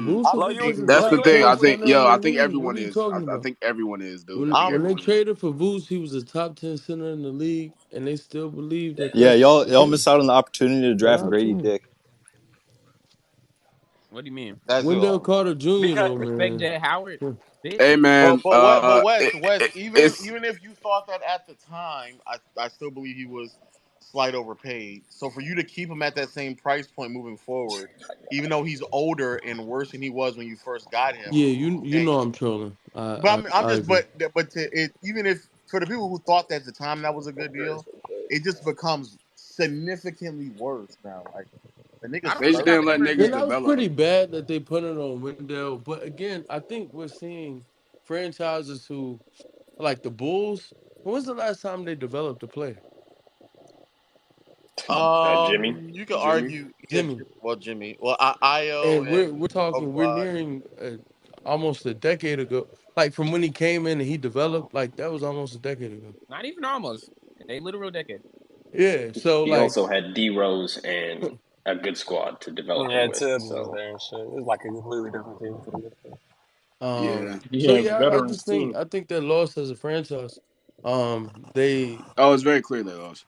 S7: That's the thing. I think everyone is. I think everyone is, dude.
S8: When they traded for Vooch, he was a top 10 center in the league, and they still believe that.
S9: Yeah, y'all missed out on the opportunity to draft Grady Dick.
S3: What do you mean?
S8: Wendell Carter Jr. though,
S3: Respect
S8: man.
S3: Jay Howard.
S7: Hey man,
S1: but Wes, even if you thought that at the time, I still believe he was slight overpaid. So for you to keep him at that same price point moving forward, even though he's older and worse than he was when you first got him.
S8: Yeah, you know I'm trolling.
S1: But even if for the people who thought that at the time that was a good deal, it just becomes significantly worse now. Like the niggas,
S7: they just didn't let niggas develop.
S8: That was pretty bad that they put it on Wendell. But again, I think we're seeing franchises who, like the Bulls. When was the last time they developed a player?
S10: Jimmy.
S1: You could argue
S8: Jimmy.
S1: Jimmy. Well, Io.
S8: And we're talking. We're nearing almost a decade ago. Like from when he came in and he developed. Like that was almost a decade ago.
S3: Not even almost. A literal decade.
S8: Yeah. So
S10: he
S8: like
S10: also had D Rose and a good squad to develop him with.
S4: Tibbs was there and shit. It was like a completely different team.
S8: I think they're lost as a franchise.
S7: It's very clear they lost.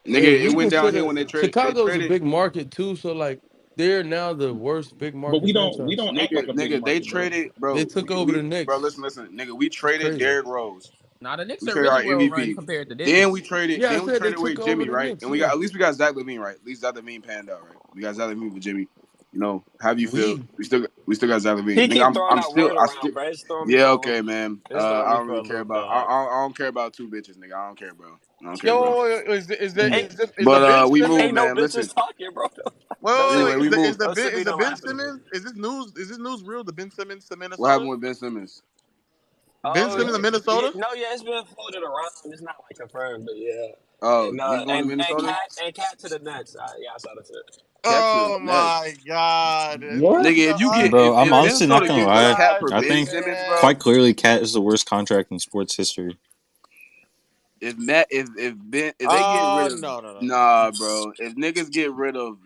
S7: It went downhill when they traded.
S8: Chicago's a big market too, so like they're now the worst big market.
S6: But we don't act like a big market,
S7: they traded, bro.
S8: They took over the Knicks.
S7: Bro, listen, nigga. We traded Derrick Rose.
S3: Now the Knicks
S7: we
S3: are
S7: traded
S3: really
S7: our
S3: well
S7: MVP.
S3: run compared to this.
S7: Then we traded.
S8: Yeah,
S7: then we traded away Jimmy, right?
S8: Knicks,
S7: and we got at least we got Zach LaVine, right? At least Zach LaVine panned out, right? We got Zach LaVine with Jimmy. You know, how do you feel? We still got Zach LaVine.
S4: He keep throwing out word around, bro.
S7: Yeah, okay, man. I don't really care about. I don't care about 2 bitches, nigga. I don't care, bro. I don't care, bro. But we moved, man. Listen.
S4: Talking, bro.
S1: Well,
S7: anyway,
S1: is the Ben Simmons? Is this news real? The Ben Simmons to Minnesota?
S7: What happened with Ben Simmons?
S1: Ben Simmons to Minnesota?
S4: It's been floated around. It's not like confirmed, but yeah.
S7: Oh, he's going to Minnesota?
S4: And Cat to the Nets. Yeah, I saw that shit.
S1: Oh my God!
S6: What?
S7: Nigga, if you get,
S9: bro, I'm honestly not
S7: gonna
S9: lie. I
S7: Ben
S9: think
S7: Simmons, bro,
S9: quite clearly, Cat is the worst contract in sports history.
S7: If they get rid of nah, bro. If niggas get rid of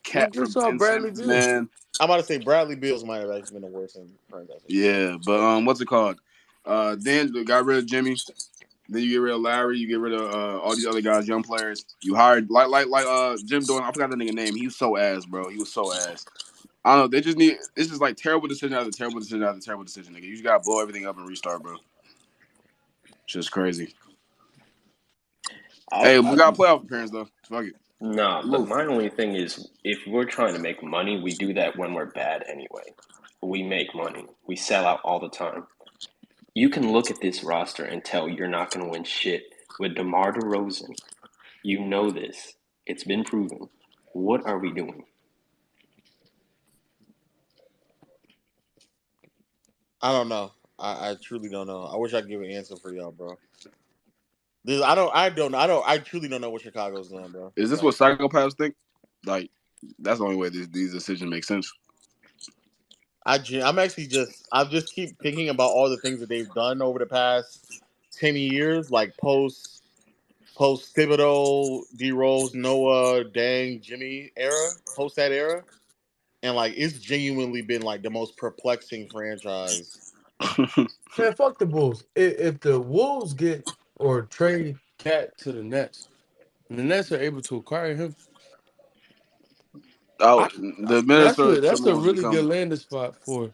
S7: Cat for Ben Simmons, man.
S1: I'm about to say Bradley Beals might have actually been the worst in franchise.
S7: Yeah, but what's it called? Then they got rid of Jimmy. Then you get rid of Larry. You get rid of all these other guys, young players. You hired like Jim Dolan. I forgot the nigga name. He was so ass, bro. He was so ass. I don't know. They just need. It's just like terrible decision after terrible decision after terrible decision, nigga. You just gotta blow everything up and restart, bro. It's just crazy. Hey, we got playoff appearance though. Fuck it.
S10: No, but
S7: Look,
S10: my only thing is if we're trying to make money, we do that when we're bad anyway. We make money. We sell out all the time. You can look at this roster and tell you're not going to win shit with DeMar DeRozan. You know this. It's been proven. What are we doing?
S1: I don't know. I truly don't know. I wish I could give an answer for y'all, bro. I truly don't know what Chicago's doing, bro.
S7: is this
S1: Like,
S7: what psychopaths think? Like, that's the only way these decisions make sense.
S1: I'm just keep thinking about all the things that they've done over the past 10 years, like post Thibodeau, D Rose, Noah, Dang, Jimmy era, post that era. And like it's genuinely been like the most perplexing franchise.
S8: Man, fuck the Bulls. If the Wolves get or trade Cat to the Nets, and the Nets are able to acquire him,
S7: Oh, the Minnesota
S8: that's a
S7: Timberwolves
S8: really good
S7: become.
S8: landing spot for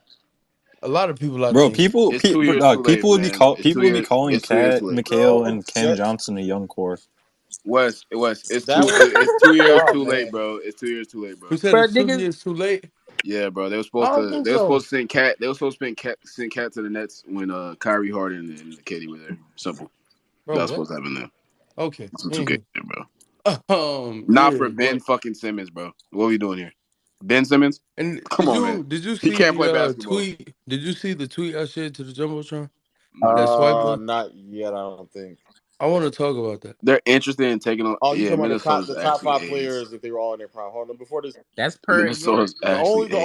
S8: a lot of people. I
S9: Bro,
S8: think.
S9: people,
S7: It's 2 years too
S9: dog,
S7: late, man. It's 2
S9: people would be
S7: years.
S9: calling
S7: It's 2 years
S9: Cat,
S7: too late, bro.
S9: McHale, and Cam
S1: That
S9: Johnson a young core.
S7: Wes,
S1: that was
S7: it's 2 years
S1: oh
S7: too late,
S1: man.
S7: bro. It's 2 years too late,
S8: Who
S7: bro.
S8: said
S5: Bro,
S8: it's 2
S5: niggas,
S8: years too late?
S7: Yeah, bro.
S8: I don't think
S7: They were
S8: so.
S7: supposed to send Cat. They were supposed to send Cat to the Nets when Kyrie Harden and KD were there. Simple.
S8: Bro,
S7: That's
S8: what?
S7: supposed to happen there.
S8: Okay.
S7: Some 2K
S8: Anywho.
S7: shit, bro. Not
S8: Yeah,
S7: for Ben
S8: but
S7: fucking Simmons, bro. What are we doing here? Ben Simmons?
S8: and
S7: Come on, man.
S8: did you
S7: He
S8: see
S7: can't play
S8: the
S7: basketball.
S8: tweet? Did you see the tweet I shared to the Jumbotron?
S7: No.
S8: That swipe up?
S1: Not yet, I don't think.
S8: I want to talk about that.
S7: They're interested in taking on.
S1: Oh, you
S7: Yeah,
S1: talking about
S7: Minnesota's
S1: the top
S7: actually
S1: five
S7: is.
S1: players if they were all in their prime. Hold on, before this,
S5: that's per
S7: Minnesota's actually is.
S1: the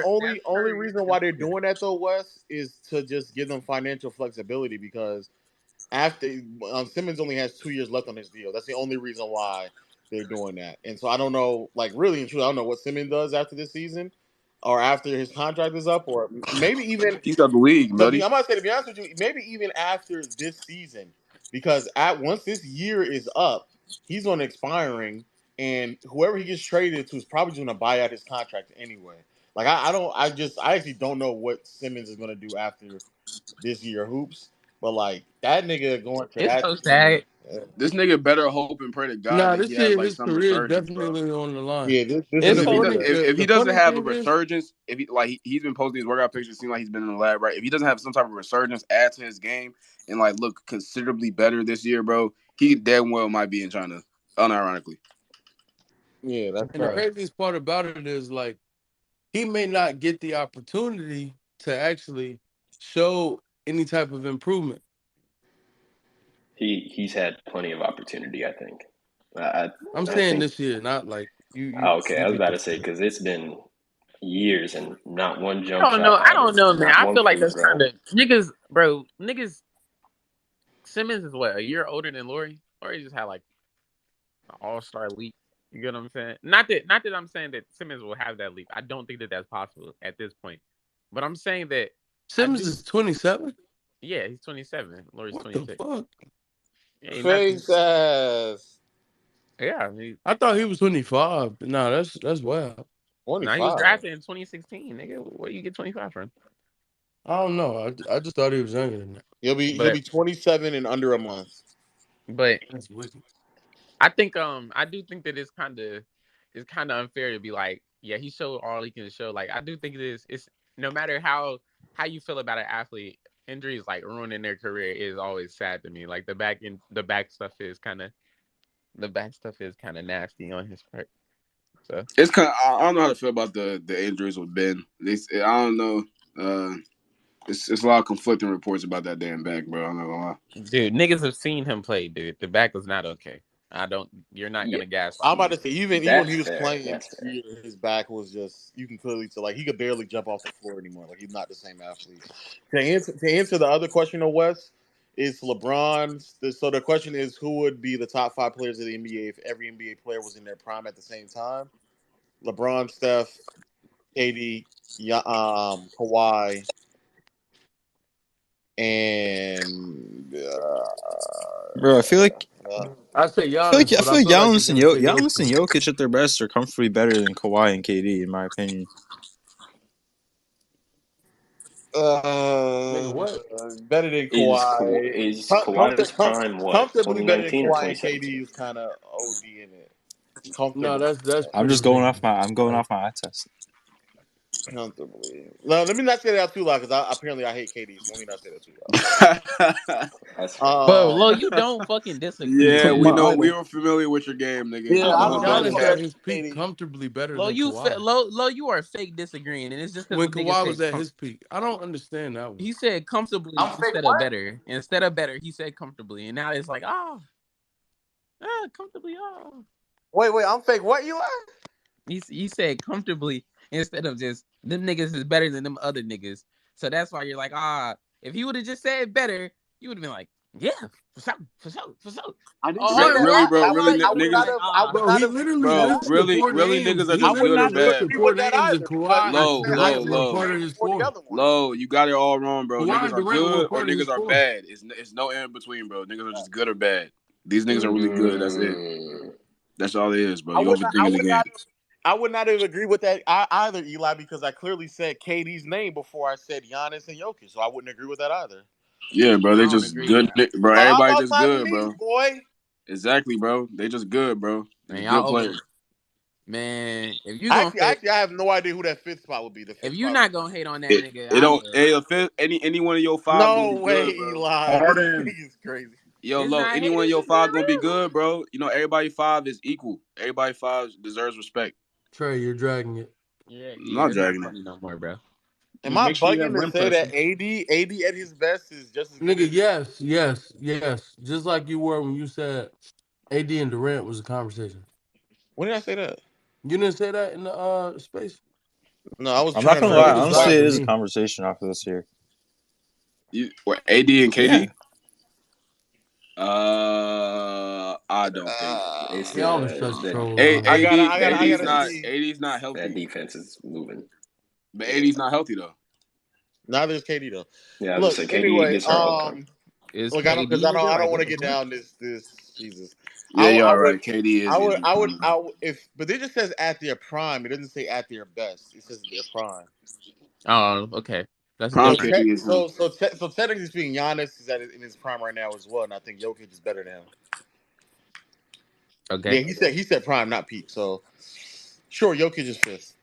S1: only
S5: per
S1: reason why they're doing that though, Wes, is to just give them financial flexibility because after Simmons only has 2 years left on his deal. That's the only reason why they're doing that. And so I don't know, like really and truly, I don't know what Simmons does after this season or after his contract is up, or maybe even
S7: He's got the league, buddy.
S1: I might say to be honest with you, maybe even after this season, because once this year is up, he's on expiring, and whoever he gets traded to is probably going to buy out his contract anyway. Like I actually don't know what Simmons is going to do after this year hoops, but like that nigga going to
S5: it's
S1: that
S5: so
S1: team,
S5: sad.
S7: This nigga better hope and pray to God
S8: Nah,
S7: that
S8: this
S7: he has
S8: year
S7: like
S8: his
S7: some
S8: career is
S7: resurgence, bro.
S8: definitely on the line.
S1: yeah, this
S7: Because
S8: And
S1: is
S8: the
S1: gonna be
S8: funny,
S7: if he
S8: the
S7: doesn't
S8: funny
S7: have a
S8: thing is,
S7: resurgence, if he like he's been posting these workout pictures, seem like he's been in the lab, right? If he doesn't have some type of resurgence, add to his game, and like look considerably better this year, bro, he damn well might be in China, unironically.
S1: yeah, that's
S8: and the
S1: right.
S8: craziest part about it is like he may not get the opportunity to actually show any type of improvement.
S10: He's had plenty of opportunity, I think.
S8: I'm
S10: I
S8: saying
S10: think.
S8: this year, not like
S10: Okay,
S8: you
S10: I was
S8: get
S10: about
S8: the
S10: to say because it's been years and not one jump
S5: I don't know.
S10: shot
S5: I don't
S10: average,
S5: know, man.
S10: not
S5: I
S10: one
S5: feel like
S10: free
S5: that's
S10: throw.
S5: kind of niggas, bro. Niggas. Simmons is what, a year older than Laurie. Laurie just had like an all-star leap. You get what I'm saying? Not that I'm saying that Simmons will have that leap. I don't think that that's possible at this point. But I'm saying that
S8: Simmons is 27.
S5: yeah, he's 27. Laurie's
S8: What
S5: 26.
S8: the fuck?
S5: Yeah, he's not,
S1: Face ass
S5: yeah,
S8: I thought he was 25. Nah, that's wild.
S5: no, he was
S1: 25.
S5: drafted in 2016. Nigga, where do you get 25 from?
S8: I don't know. I just thought he was younger than that.
S1: He'll
S5: But
S1: be 27 in under a month.
S8: That's wicked.
S5: I think I do think that it's kind of unfair to be like, yeah, he showed all he can show. Like I do think it's no matter how you feel about an athlete, injuries like ruining their career is always sad to me. Like the back stuff is kind of nasty on his part. So
S7: It's kind of I don't know how to feel about the injuries with Ben. I don't know. It's a lot of conflicting reports about that damn back, bro. I'm not gonna lie.
S5: dude, niggas have seen him play, dude. The back was not okay. You're not
S10: Yeah,
S5: gonna gaslight.
S1: I'm about to say even when
S10: that's
S1: he was
S10: fair.
S1: playing
S10: That's fair.
S1: here, his back was just you can clearly tell like he could barely jump off the floor anymore. Like he's not the same athlete. To answer the other question of Wes, is LeBron. So the question is who would be the top 5 players of the NBA if every NBA player was in their prime at the same time? LeBron, Steph, KD, Kawhi, and
S9: Bro, I feel like
S8: I say
S9: I
S8: Giannis,
S9: feel
S8: but I
S9: like
S8: feel like
S9: Giannis
S8: you're
S9: and
S8: gonna say
S9: Giannis and
S8: Jokic.
S9: Jokic at their best are comfortably better than Kawhi and KD, in my opinion.
S8: Nigga, what?
S1: Better than
S10: Is
S1: Kawhi.
S10: Kawhi's prime what?
S1: Comfortably better than
S10: 2019 or
S1: Kawhi and KD
S10: 2017?
S1: is kind of OD in it. Comfortably.
S8: No, that's
S9: I'm
S8: pretty
S9: just going off
S8: ridiculous.
S9: my eye test.
S1: Comfortably. No, let me not say that out too loud because apparently I hate KD. So let me not say that too loud.
S10: That's fair.
S3: But Lo,
S1: Um,
S3: you don't fucking disagree,
S7: Yeah,
S6: Talking
S7: we
S3: man.
S6: about
S7: know. We
S6: idol.
S7: are familiar with your game, nigga.
S1: yeah,
S7: You
S1: I
S8: I
S1: don't
S8: put
S7: don't
S1: know
S7: know
S1: if
S8: Giannis
S1: I'm
S7: that.
S8: at
S1: ready
S8: his
S1: for
S8: peak
S1: KD.
S8: comfortably better
S3: Lo,
S8: than Kawhi.
S3: Lo, you are fake disagreeing, and it's just because
S8: When
S3: the nigga
S8: Kawhi
S3: said
S8: was at his peak, I don't understand that one.
S3: he said comfortably
S1: I'm fake
S3: instead of
S1: what?
S3: better. Instead of better, he said comfortably, and now it's like comfortably.
S1: Wait, I'm fake what, Eli?
S3: He said comfortably instead of just them niggas is better than them other niggas. So that's why you're like, if he would have just said better, you would have been like, yeah, for sure.
S1: I didn't say
S3: Or
S1: that.
S7: Really, bro. Really,
S3: you
S1: I
S3: would
S1: would
S3: have been
S1: not
S7: niggas.
S3: like,
S1: have. I would
S8: Bro,
S1: not
S8: he
S1: have.
S8: literally
S7: Bro,
S8: listed
S7: really,
S8: four
S7: really,
S8: names.
S7: niggas are
S8: He
S1: I
S7: just
S1: would
S7: good or
S1: not
S8: literally
S1: have
S7: bad.
S8: listed
S1: agreed
S8: four
S1: with that
S8: names, and
S1: either because
S8: Kawhi
S1: I
S7: Low,
S1: said I
S8: Durant
S1: don't
S8: were a
S7: low.
S1: agree
S8: part of
S1: with
S8: his
S1: four of the
S8: four.
S1: other ones.
S7: Low, you got it all wrong, bro.
S8: Kawhi
S7: Niggas
S8: and
S7: are
S8: Durant were a
S7: good or
S8: part of his
S7: niggas are
S8: four.
S7: bad. It's no in between, bro. Niggas are just good or bad. These niggas are really good. That's it.
S10: Mm.
S7: That's all it is, bro.
S1: I
S7: You
S1: would not. I
S7: overthinking the
S1: would
S7: game.
S1: not. I would not have agreed with that either, Eli, because I clearly said KD's name before I said Giannis and Jokic, so I wouldn't agree with that either.
S7: Yeah, bro. They
S3: I don't
S7: just
S3: agree,
S7: good,
S3: man.
S7: bro.
S1: So I'm
S7: Everybody just
S1: outside the
S7: good,
S1: Knicks,
S7: bro.
S1: boy.
S7: Exactly, bro. They just good, bro. They
S3: Man,
S7: just good
S3: y'all over,
S7: players.
S3: man. If you gonna
S1: Actually,
S3: fake,
S1: I have no idea who that fifth spot would be. The
S3: if
S1: fifth
S3: you
S1: spot would
S3: not
S1: be.
S3: gonna hate on that
S7: It
S3: nigga,
S7: it
S3: I
S7: don't.
S3: will.
S7: Hey, if any one of your five gonna
S1: No
S7: be
S1: way,
S7: good, bro.
S1: Eli. This
S6: Harden.
S1: nigga's crazy.
S7: Yo,
S3: It's
S7: low.
S3: not
S7: Any
S3: hating,
S7: one of
S3: it's
S7: your
S3: just being
S7: five gonna be
S3: real, bro.
S7: good, bro. You know, everybody five is equal. Everybody five deserves respect.
S8: Trey, you're dragging it.
S3: Yeah,
S7: I'm not
S3: you're not
S7: dragging it.
S3: funny no more, bro.
S1: Am
S6: Just
S1: I
S6: make sure you have
S1: bugging to
S6: rim
S1: say that
S6: pressure.
S1: AD at his best is just as good
S8: Nigga,
S1: as?
S8: yes. Just like you were when you said AD and Durant was a conversation.
S1: When did I say that?
S8: You didn't say that in the space?
S1: No, I was
S9: I'm not
S1: trying to
S9: gonna
S8: That
S9: lie.
S1: remember.
S8: nigga's
S9: Honestly,
S8: lied
S9: it
S8: to
S9: is a
S8: me.
S9: conversation after this year.
S7: What, AD and
S9: Yeah.
S7: KD? I don't think.
S10: It's
S8: Y'all are such
S10: the
S8: trolls,
S7: A,
S8: man.
S1: I
S7: AD
S1: gotta
S7: AD's not
S10: defense.
S1: see.
S7: AD's not
S10: That
S7: healthy,
S10: defense is moving.
S7: but AD's not healthy though.
S1: Neither is KD though.
S10: Yeah, I was
S1: Look,
S10: just say KD
S1: anyway,
S10: gets hurt all the time.
S3: Is
S1: look, I don't
S3: KD,
S1: because
S3: nigga?
S1: I don't
S3: Like,
S1: want
S3: what
S1: to
S3: the
S1: get
S3: fuck?
S1: down this Jesus.
S7: Yeah, you're
S1: I
S7: all
S1: would,
S7: right. KD is getting done.
S1: if, but it just says at their prime. It doesn't say at their best. It says their prime.
S3: Oh, okay. That's
S7: Prime
S1: So,
S3: different.
S7: KD is him.
S1: so technically speaking, Giannis is in his prime right now as well, and I think Jokic is better than him.
S3: Okay.
S1: Yeah, he said prime, not peak. So, sure, Jokic is fifth.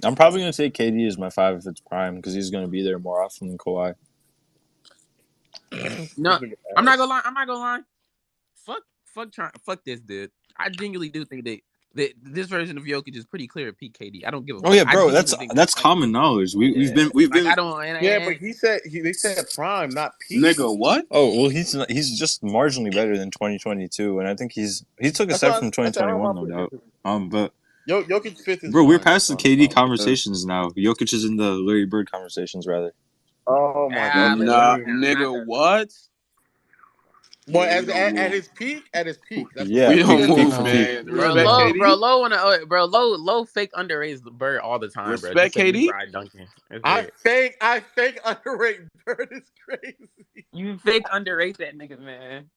S9: I'm probably gonna say KD is my 5 if it's prime because he's gonna be there more often than Kawhi.
S3: No, I'm not gonna lie. Fuck this, dude. I genuinely do think that this version of Jokic is pretty clear at peak KD. I don't give a
S9: Oh
S3: fuck.
S9: yeah,
S3: I
S9: bro.
S3: genuinely think that.
S9: That's common knowledge. We've
S3: Yeah.
S9: been.
S3: I don't.
S1: Yeah, but they said prime, not peak.
S7: Nigga, what?
S9: Oh well, he's just marginally better than 2022, and I think he took a
S1: That's
S9: step
S1: why
S9: from
S1: I said I don't
S9: 2021,
S1: want
S9: no
S1: to put
S9: doubt.
S1: it.
S9: But
S1: Jokic fifth is
S9: bro, we're
S1: fine.
S9: past the
S1: That's
S9: KD
S1: fine.
S9: conversations now. Jokic is in the Larry Bird conversations rather.
S1: Oh my god!
S3: But
S7: Nah,
S3: not
S7: nigga,
S3: that.
S7: what?
S1: Well,
S7: Yeah, we don't
S1: at
S7: move.
S1: his peak, That's what
S9: Yeah,
S7: We
S1: we're
S9: peak
S7: don't
S1: saying.
S7: move,
S9: for
S8: No,
S9: peak.
S7: man.
S8: yeah,
S3: Bro,
S7: Respect
S8: no.
S7: KD.
S3: low fake underrates Bird all the time, bro. Just
S7: Respect
S3: say you
S7: KD.
S3: fried Duncan. That's
S1: I
S3: it.
S1: fake underrate Bird is crazy.
S3: You fake underrate that nigga, man.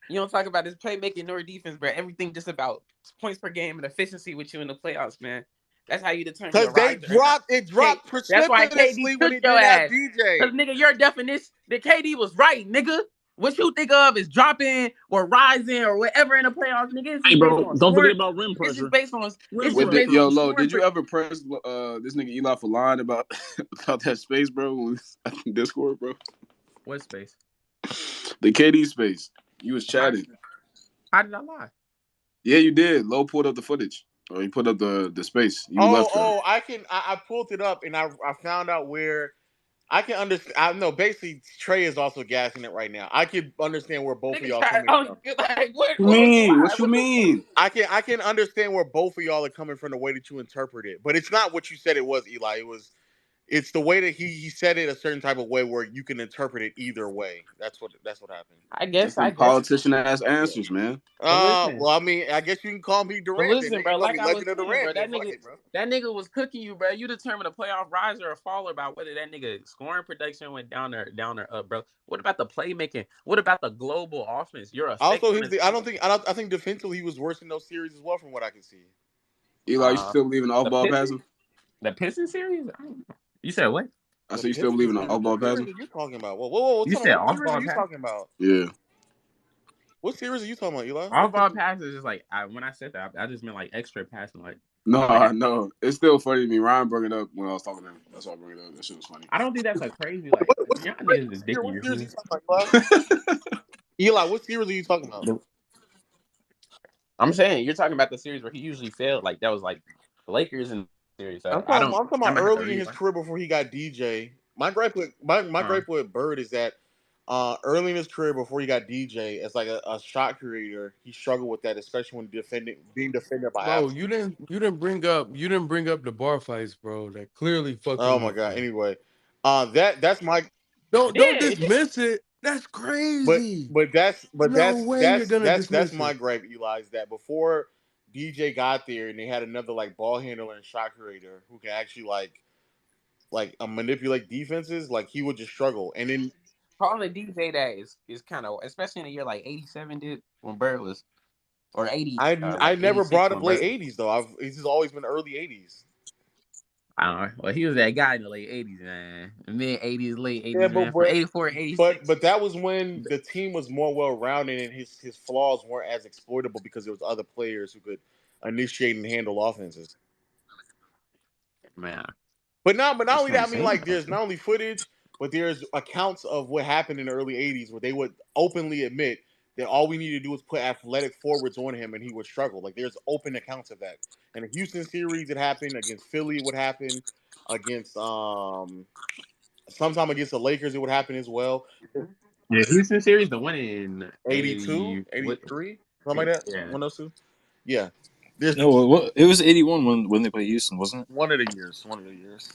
S3: You don't talk about his playmaking nor defense, bro. Everything just about points per game and efficiency with you in the playoffs, man. That's how you determine a
S1: Because
S3: riser or not.
S1: it dropped
S3: That's why KD
S1: precipitously when
S3: took
S1: he
S3: your
S1: didn't have
S3: ass.
S1: DJ.
S3: Cause nigga, your definition that KD was right, nigga. What you think of is dropping or rising or whatever in the playoffs, nigga. It's
S6: Hey,
S3: just based
S6: bro,
S3: on
S6: don't forget
S3: scoring.
S6: about rim
S3: It's just
S6: pressure.
S3: based on
S6: Rim
S7: Yo,
S6: pressure.
S7: Lo,
S3: scoring.
S7: did you ever press this nigga Eli for lying about that space, bro? When we was in Discord, bro.
S3: What space?
S7: The KD space. You was chatting.
S3: How did I lie?
S7: Yeah, you did. Lo pulled up the footage. Or he put up the space. You left her.
S1: I pulled it up and I found out where I can understand. I know basically Trey is also gassing it right now. I can understand where both of y'all coming from.
S3: Like, what
S7: What you mean? What you mean?
S1: I can understand where both of y'all are coming from the way that you interpret it, but it's not what you said it was, Eli. It's the way that he said it a certain type of way where you can interpret it either way. That's what happened.
S3: I
S7: That's
S3: guess.
S7: some politician ass answers, man.
S3: Listen.
S1: Well, I mean, I guess you can call me
S3: But
S1: Durant.
S3: listen,
S1: Then.
S3: bro,
S1: You call
S3: like
S1: me
S3: I was
S1: Legend of
S3: saying,
S1: Durant.
S3: bro,
S1: Then. Fuck it, bro.
S3: that nigga was cooking you, bro. You determine a playoff riser or faller about whether that nigga scoring production went down or up, bro. What about the playmaking? What about the global offense? You're a
S1: Also, I think defensively he was worse in those series as well, from what I can see.
S7: Eli, you still believe in off ball passing?
S3: The Pistons series? You said what?
S7: I said you still believe in off ball
S1: What series
S7: passing?
S1: are you talking about? Whoa!
S3: You
S1: Tell me,
S3: said
S1: what
S3: off
S1: series
S3: ball
S1: are you
S3: pass?
S1: talking about?
S7: Yeah.
S1: What series are you talking about, Eli?
S3: Off ball passes is just like when I said that, I just meant like extra passing. Like
S7: No, it's still funny to me. Ryan brought it up when I was talking to him. That's why I brought it up. That shit was funny.
S3: I don't think that's a crazy like. Y'all niggas is dicky.
S1: What series are you talking about, Eli? Eli, what series are you talking about?
S3: I'm saying you're talking about the series where he usually failed. Like that was like the Lakers and series. So
S1: I'm talking about
S3: I
S1: early in his career before he got DJ. My gripe with gripe with Bird is that early in his career before he got DJ as like a shot creator, he struggled with that, especially when being defended by
S8: Bro,
S1: athletes.
S8: you didn't bring up the bar fights, bro. That clearly fucked
S1: Oh
S8: him
S1: my
S8: up.
S1: god.
S8: Man.
S1: Anyway, that's my
S8: Don't dismiss it. That's crazy.
S1: that's
S8: No way you're gonna
S1: that's
S8: dismiss
S1: my
S8: it.
S1: gripe, Eli, is that before DJ got there and they had another like ball handler and shot creator who can actually manipulate defenses, like he would just struggle. And then
S3: calling DJ that is kind of, especially in a year like 87 did when Bird was, or 80,
S1: I
S3: like
S1: never
S3: 86
S1: brought up
S3: when
S1: late
S3: Bird.
S1: '80s though. It's just always been early '80s.
S3: I don't know. Well, he was that guy in the late 80s, man. Mid 80s, late 80s,
S1: Yeah,
S3: man. From 84 to 86.
S1: but that was when the team was more well rounded and his flaws weren't as exploitable because there was other players who could initiate and handle offenses.
S3: Man.
S1: But not only that, I mean,
S3: insane.
S1: like, there's not only footage, but there's accounts of what happened in the early '80s where they would openly admit that all we need to do is put athletic forwards on him and he would struggle. Like, there's open accounts of that. In the Houston series, it happened. Against Philly, it would happen. Against sometime against the Lakers, it would happen as well.
S3: Yeah, Houston series, the one in
S1: 82, 83, something like that.
S3: Yeah.
S1: One of those two. Yeah. There's
S9: No, it was 81 when they played Houston, wasn't it?
S1: one of the years. One of the years.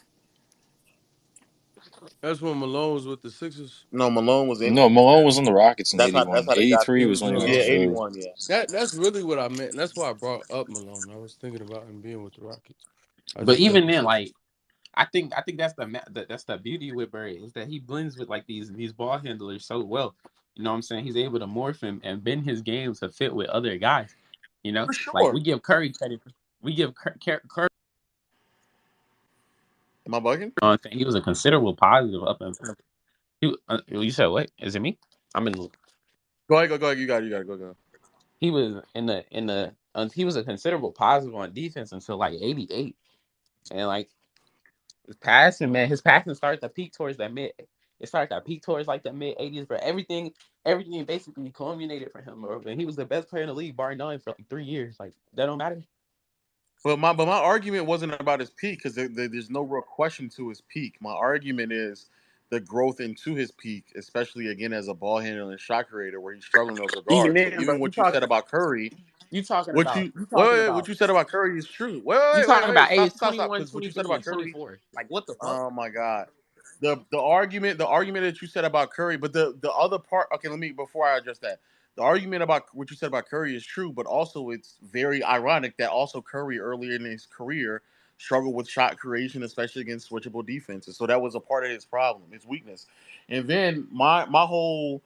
S8: That's when Malone was with the Sixers.
S1: No, Malone was in.
S9: No, Malone was on the Rockets in
S1: That's how
S9: 81.
S1: they got
S9: 83
S1: there.
S9: was when he
S8: Yeah,
S9: went to Philly.
S1: 81. Yeah.
S8: That's really what I meant. That's why I brought up Malone. I was thinking about him being with the Rockets.
S3: But even then, like, I think that's the beauty with Bird is that he blends with like these ball handlers so well. You know what I'm saying? He's able to morph him and bend his game to fit with other guys. You know,
S1: For sure.
S3: like we give Curry credit. We give Curry.
S1: Am I bugging?
S3: He was a considerable positive up until you said what? Is it me? I'm in.
S1: Go ahead. You got it. Go.
S3: He was he was a considerable positive on defense until like 88, and like his passing started to peak towards that mid. It started to peak towards like the mid 80s, but everything basically culminated for him. And he was the best player in the league, bar none, for like 3 years. Like that don't matter.
S1: But my argument wasn't about his peak because there's no real question to his peak. My argument is the growth into his peak, especially again as a ball handler and shot creator, where he's struggling in those regards. Even what you said about Curry. What you said about Curry is true.
S3: You talking about age
S1: stop.
S3: 21,
S1: Because what you
S3: 23,
S1: said about
S3: and
S1: Curry,
S3: 24. Like what the fuck?
S1: Oh my god. The argument that you said about Curry, but the other part. Okay, before I address that. The argument about what you said about Curry is true, but also it's very ironic that also Curry earlier in his career struggled with shot creation, especially against switchable defenses. So that was a part of his problem, his weakness. And then my whole,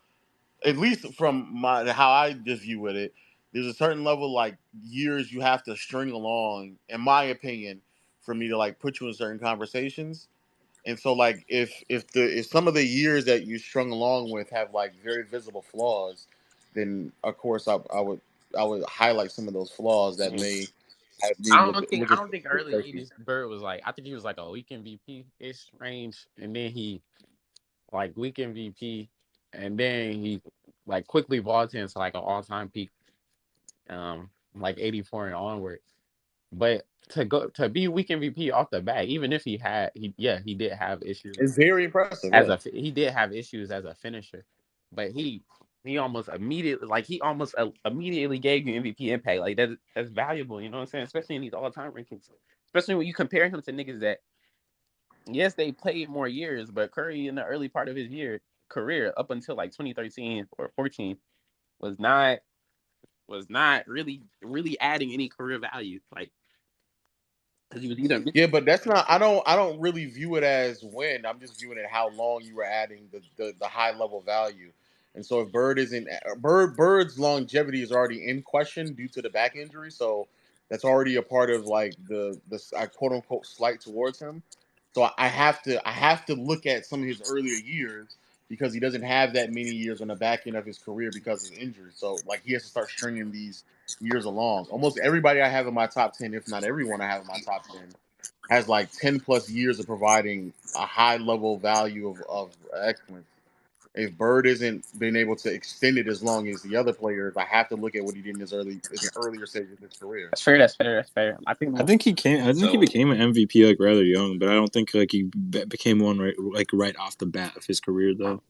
S1: at least from how I just view it, there's a certain level like years you have to string along, in my opinion, for me to like put you in certain conversations. And so like if some of the years that you strung along with have like very visible flaws, then of course I would highlight some of those flaws that may have me
S3: I don't think early 80s Bird was like, I think he was like a weak MVP ish range, and then he like weak MVP, and then he like quickly vaulted into like an all-time peak, like 84 and onward. But to be weak MVP off the bat, even if he did have issues.
S1: It's very impressive.
S3: He did have issues as a finisher, but he almost immediately gave you MVP impact. Like that's valuable, you know what I'm saying? Especially in these all-time rankings. Especially when you compare him to niggas that, yes, they played more years, but Curry in the early part of his career up until like 2013 or 14 was not really adding any career value. Like, because he was either
S1: but that's not. I don't really view it as win. I'm just viewing it how long you were adding the high level value. And so if Bird's longevity is already in question due to the back injury, so that's already a part of like the quote unquote slight towards him. So I have to look at some of his earlier years because he doesn't have that many years on the back end of his career because of injury. So like he has to start stringing these years along. Almost everybody I have in my top 10, if not everyone I have in my top 10, has like 10 plus years of providing a high level value of excellence. If Bird isn't been able to extend it as long as the other players, I have to look at what he did in his earlier stage of his career.
S3: That's fair. That's fair. That's fair. I think
S9: he came. I think he
S10: So
S9: became an MVP like rather young, but I don't think like he became one right off the bat of his career though.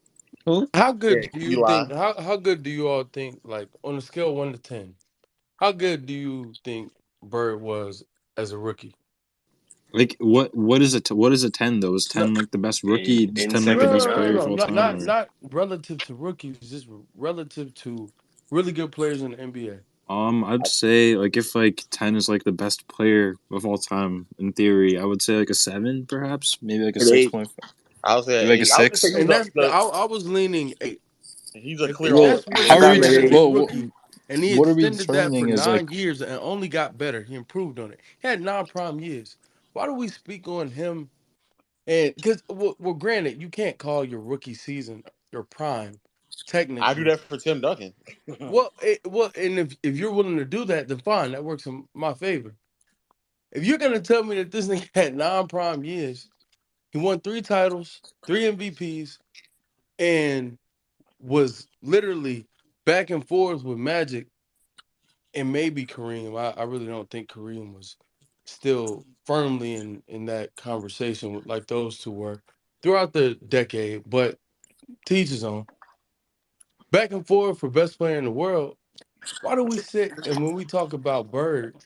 S3: who?
S8: How
S1: Yeah,
S8: good do you
S1: Eli.
S8: think? How good do you all think? Like on a scale of 1 to 10, how good do you think Bird was as a rookie?
S9: Like what is it? What is a 10 though? Is 10 like the best rookie? Is
S10: in
S9: 10 like the best player of
S8: No.
S9: all
S8: Not
S9: time?
S8: not not relative to rookies, just relative to really good players in the NBA.
S9: I'd say like if like 10 is like the best player of all time in theory, I would say like a 7 perhaps, maybe like a
S1: An
S9: 6.5,
S1: I would say
S9: maybe like a
S1: an 8. I would just say
S9: 6.
S8: And that's I was leaning 8.
S1: he's a clear
S8: If
S1: all.
S8: that's
S1: I
S8: really
S9: How
S1: would
S9: are
S1: give
S9: we?
S8: good
S1: him an
S8: as
S1: 8.
S8: a
S9: Well,
S8: rookie, and he
S9: what are we
S8: extended that for
S9: determining is like
S8: 9 years and only got better, he improved on it. He had 9 prime years. Why do we speak on him? And because well, granted, you can't call your rookie season your prime,
S1: I do
S8: technically.
S1: that for Tim Duncan.
S8: And if you're willing to do that, then fine, that works in my favor. If you're gonna tell me that this nigga had 9 prime years, he won 3 titles, 3 MVPs, and was literally back and forth with Magic and maybe Kareem. I really don't think Kareem was still firmly in that conversation like those two were throughout the decade, but to each his own. Back and forth for best player in the world. Why do we sit and when we talk about Bird,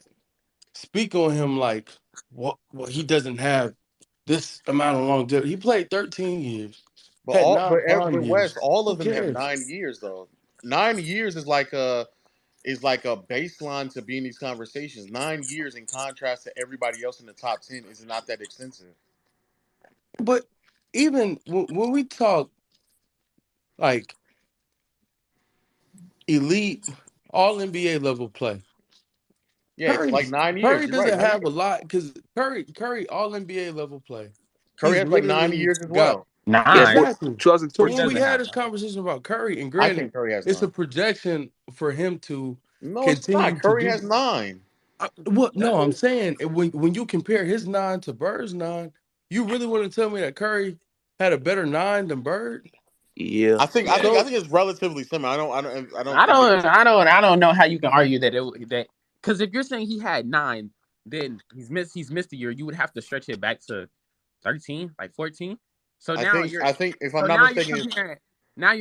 S8: speak on him like what well, he doesn't have this amount of longevity. He played 13 years, had nine prime
S1: But West,
S8: years.
S1: all
S8: Who
S1: of them have
S8: cares?
S1: 9 years though. 9 years is like a baseline to be in these conversations. 9 years in contrast to everybody else in the top 10 is not that extensive.
S8: But even when we talk like elite, all NBA level play,
S1: Yeah, it's like 9 years.
S8: Curry
S1: You're right.
S8: doesn't
S1: 9
S8: have a
S1: years.
S8: lot because Curry all NBA level play.
S1: Curry
S8: He's
S1: has like nine
S8: literally
S1: years as
S8: got
S1: well.
S3: Nah,
S8: exactly. So
S3: he
S8: when we
S7: 2014.
S3: doesn't
S8: had
S3: have
S8: this
S3: that.
S8: conversation about Curry, and
S1: I
S8: granted,
S1: think Curry has
S8: it's a
S1: 9.
S8: projection for him to
S1: No, it's
S8: continue
S1: not.
S8: to
S1: Curry
S8: do.
S1: has 9.
S8: What? No, I'm
S3: Does
S8: saying when you compare his 9 to Bird's 9, you really want to tell me that Curry had a better 9 than Bird?
S5: Yeah.
S1: I think I
S3: yeah.
S1: think I
S8: So,
S1: think it's relatively similar. I don't
S3: I
S1: think
S3: don't I don't know how you can argue that because if you're saying he had 9, then he's missed a year. You would have to stretch it back to 13, like 14. So
S1: I think if I'm not
S3: now you're
S1: mistaken,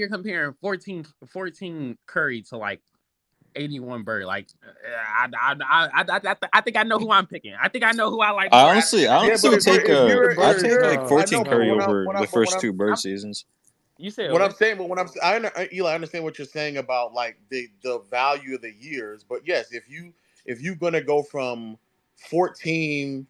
S3: comparing 14 Curry to like 81 Bird. Like I think I know who I'm picking. I think I know who I like more out of
S9: I
S1: yeah.
S9: honestly
S1: But
S9: would take
S8: the
S9: I'd
S8: Bird
S9: take like
S1: I
S9: 14
S1: know, but
S9: Curry
S8: time.
S9: over the first 2 Bird seasons.
S3: You said
S1: what I'm
S3: what?
S1: saying, but Eli, I understand what you're saying about like the value of the years. But yes, if you're gonna go from 14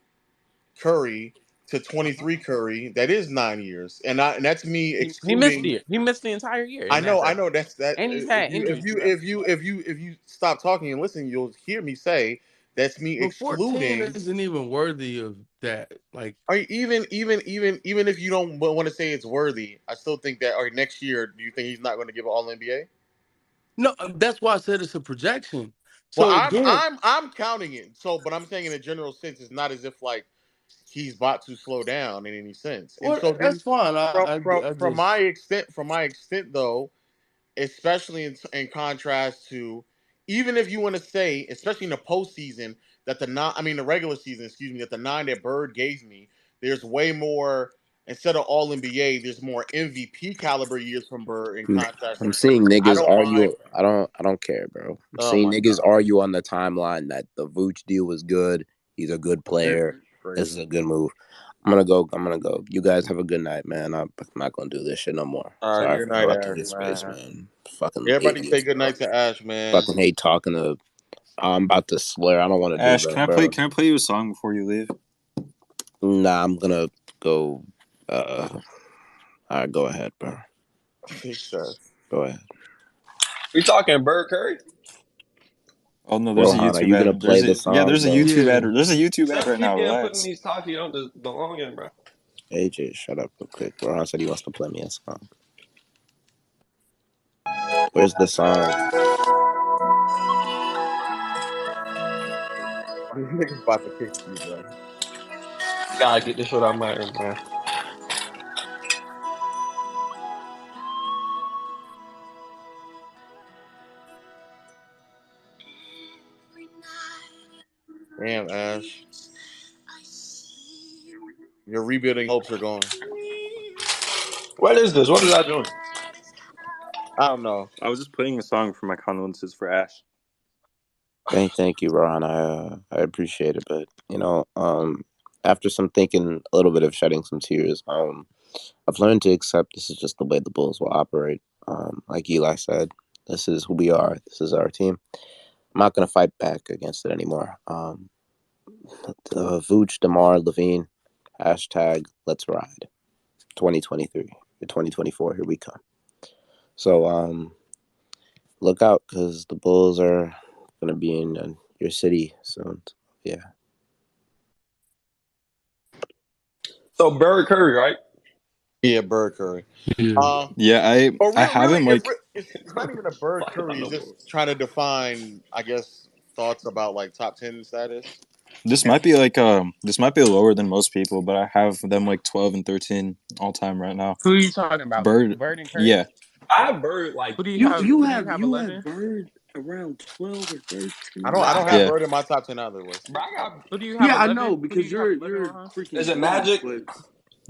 S1: Curry to 23 Curry, that is 9 years, and that's me
S3: He missed the
S1: excluding.
S3: year. He missed the entire year
S1: I
S3: in that
S1: know.
S3: sense.
S1: That's that.
S3: And he's had injuries through that.
S1: If you stop talking and listen, you'll hear me say that's me
S8: But 14
S1: excluding.
S8: isn't even worthy of that. Like,
S1: Or even if you don't want to say it's worthy, I still think that. Or next year, do you think he's not going to give an All NBA?
S8: no, that's why I said it's a projection.
S1: Well,
S8: So again,
S1: I'm counting it. So, but I'm saying in a general sense, it's not as if like he's about to slow down in any sense. And
S8: well,
S1: so then,
S8: that's fine. I
S1: from
S8: just
S1: my extent though, especially in contrast to, even if you want to say, especially in the postseason, that the regular season, excuse me, that the 9 that Bird gave me, there's way more. Instead of All NBA, there's more MVP caliber years from Bird in contrast to
S5: I'm
S1: Curry.
S5: seeing
S1: I
S5: niggas
S1: don't mind.
S5: argue. I don't care, bro. I'm
S1: Oh
S5: seeing
S1: my
S5: niggas argue on the timeline that the Vooch deal was good. He's a good player. This is a good move. I'm gonna go. You guys have a good night, man. I'm not gonna do this shit no more.
S1: All right,
S5: Sorry
S1: good
S5: for
S1: night,
S5: interrupting
S1: Ash,
S5: your space,
S1: man.
S5: man. Fucking
S1: Everybody say
S5: idiots,
S1: good
S5: bro.
S1: night to Ash, man.
S5: Fucking hate talking to. I'm about to slur. I don't want to do
S9: Ash,
S5: that, bro.
S9: can I play you a song before you leave?
S5: Nah, I'm gonna go. All right, go ahead, bro. Go ahead.
S4: We talking Bird Curry?
S9: Oh no, there's a
S5: Rohan, are
S9: YouTube
S5: you
S9: ad.
S5: gonna play the song,
S9: There's a
S5: bro?
S9: YouTube ad.
S8: yeah.
S9: There's a YouTube ad
S4: Stop
S9: right now.
S4: keep getting put in
S9: Relax.
S4: these talks you don't belong in, bro.
S5: AJ, shut up real quick. Rohan said he wants to play me a song. Where's the song?
S1: This nigga's about to kick you, bro.
S4: Gotta get this shit out of my ear, man.
S1: Damn, Ash. Your rebuilding hopes are gone.
S4: What is this? What is I doing?
S1: I don't know.
S9: I was just playing a song for my condolences for Ash.
S5: Thank you, Ron. I appreciate it, but after some thinking, a little bit of shedding some tears, I've learned to accept this is just the way the Bulls will operate. Like Eli said, this is who we are. This is our team. I'm not gonna fight back against it anymore. Vooch, DeMar, Levine, hashtag Let's Ride, 2023 or 2024. Here we come. So look out because the Bulls are gonna be in your city soon. Yeah.
S4: So Bird Curry, right?
S1: Yeah, Bird Curry.
S9: Yeah, I have him like.
S1: It's not even a Bird Curry. It's just trying to define, I guess, thoughts about like top 10 status.
S9: This might be lower than most people, but I have them like 12 and 13 all time right now.
S3: Who are you talking about?
S9: Bird
S3: and Curry?
S9: Yeah.
S4: I have Bird like.
S3: Who do
S8: You
S3: have?
S8: have
S3: 11?
S8: Bird around 12 or 13.
S1: I don't have Bird in my top 10 either.
S4: Bro, I got.
S3: Who do you have?
S8: Yeah,
S3: 11?
S8: I know because you're freaking.
S4: Is it Magic?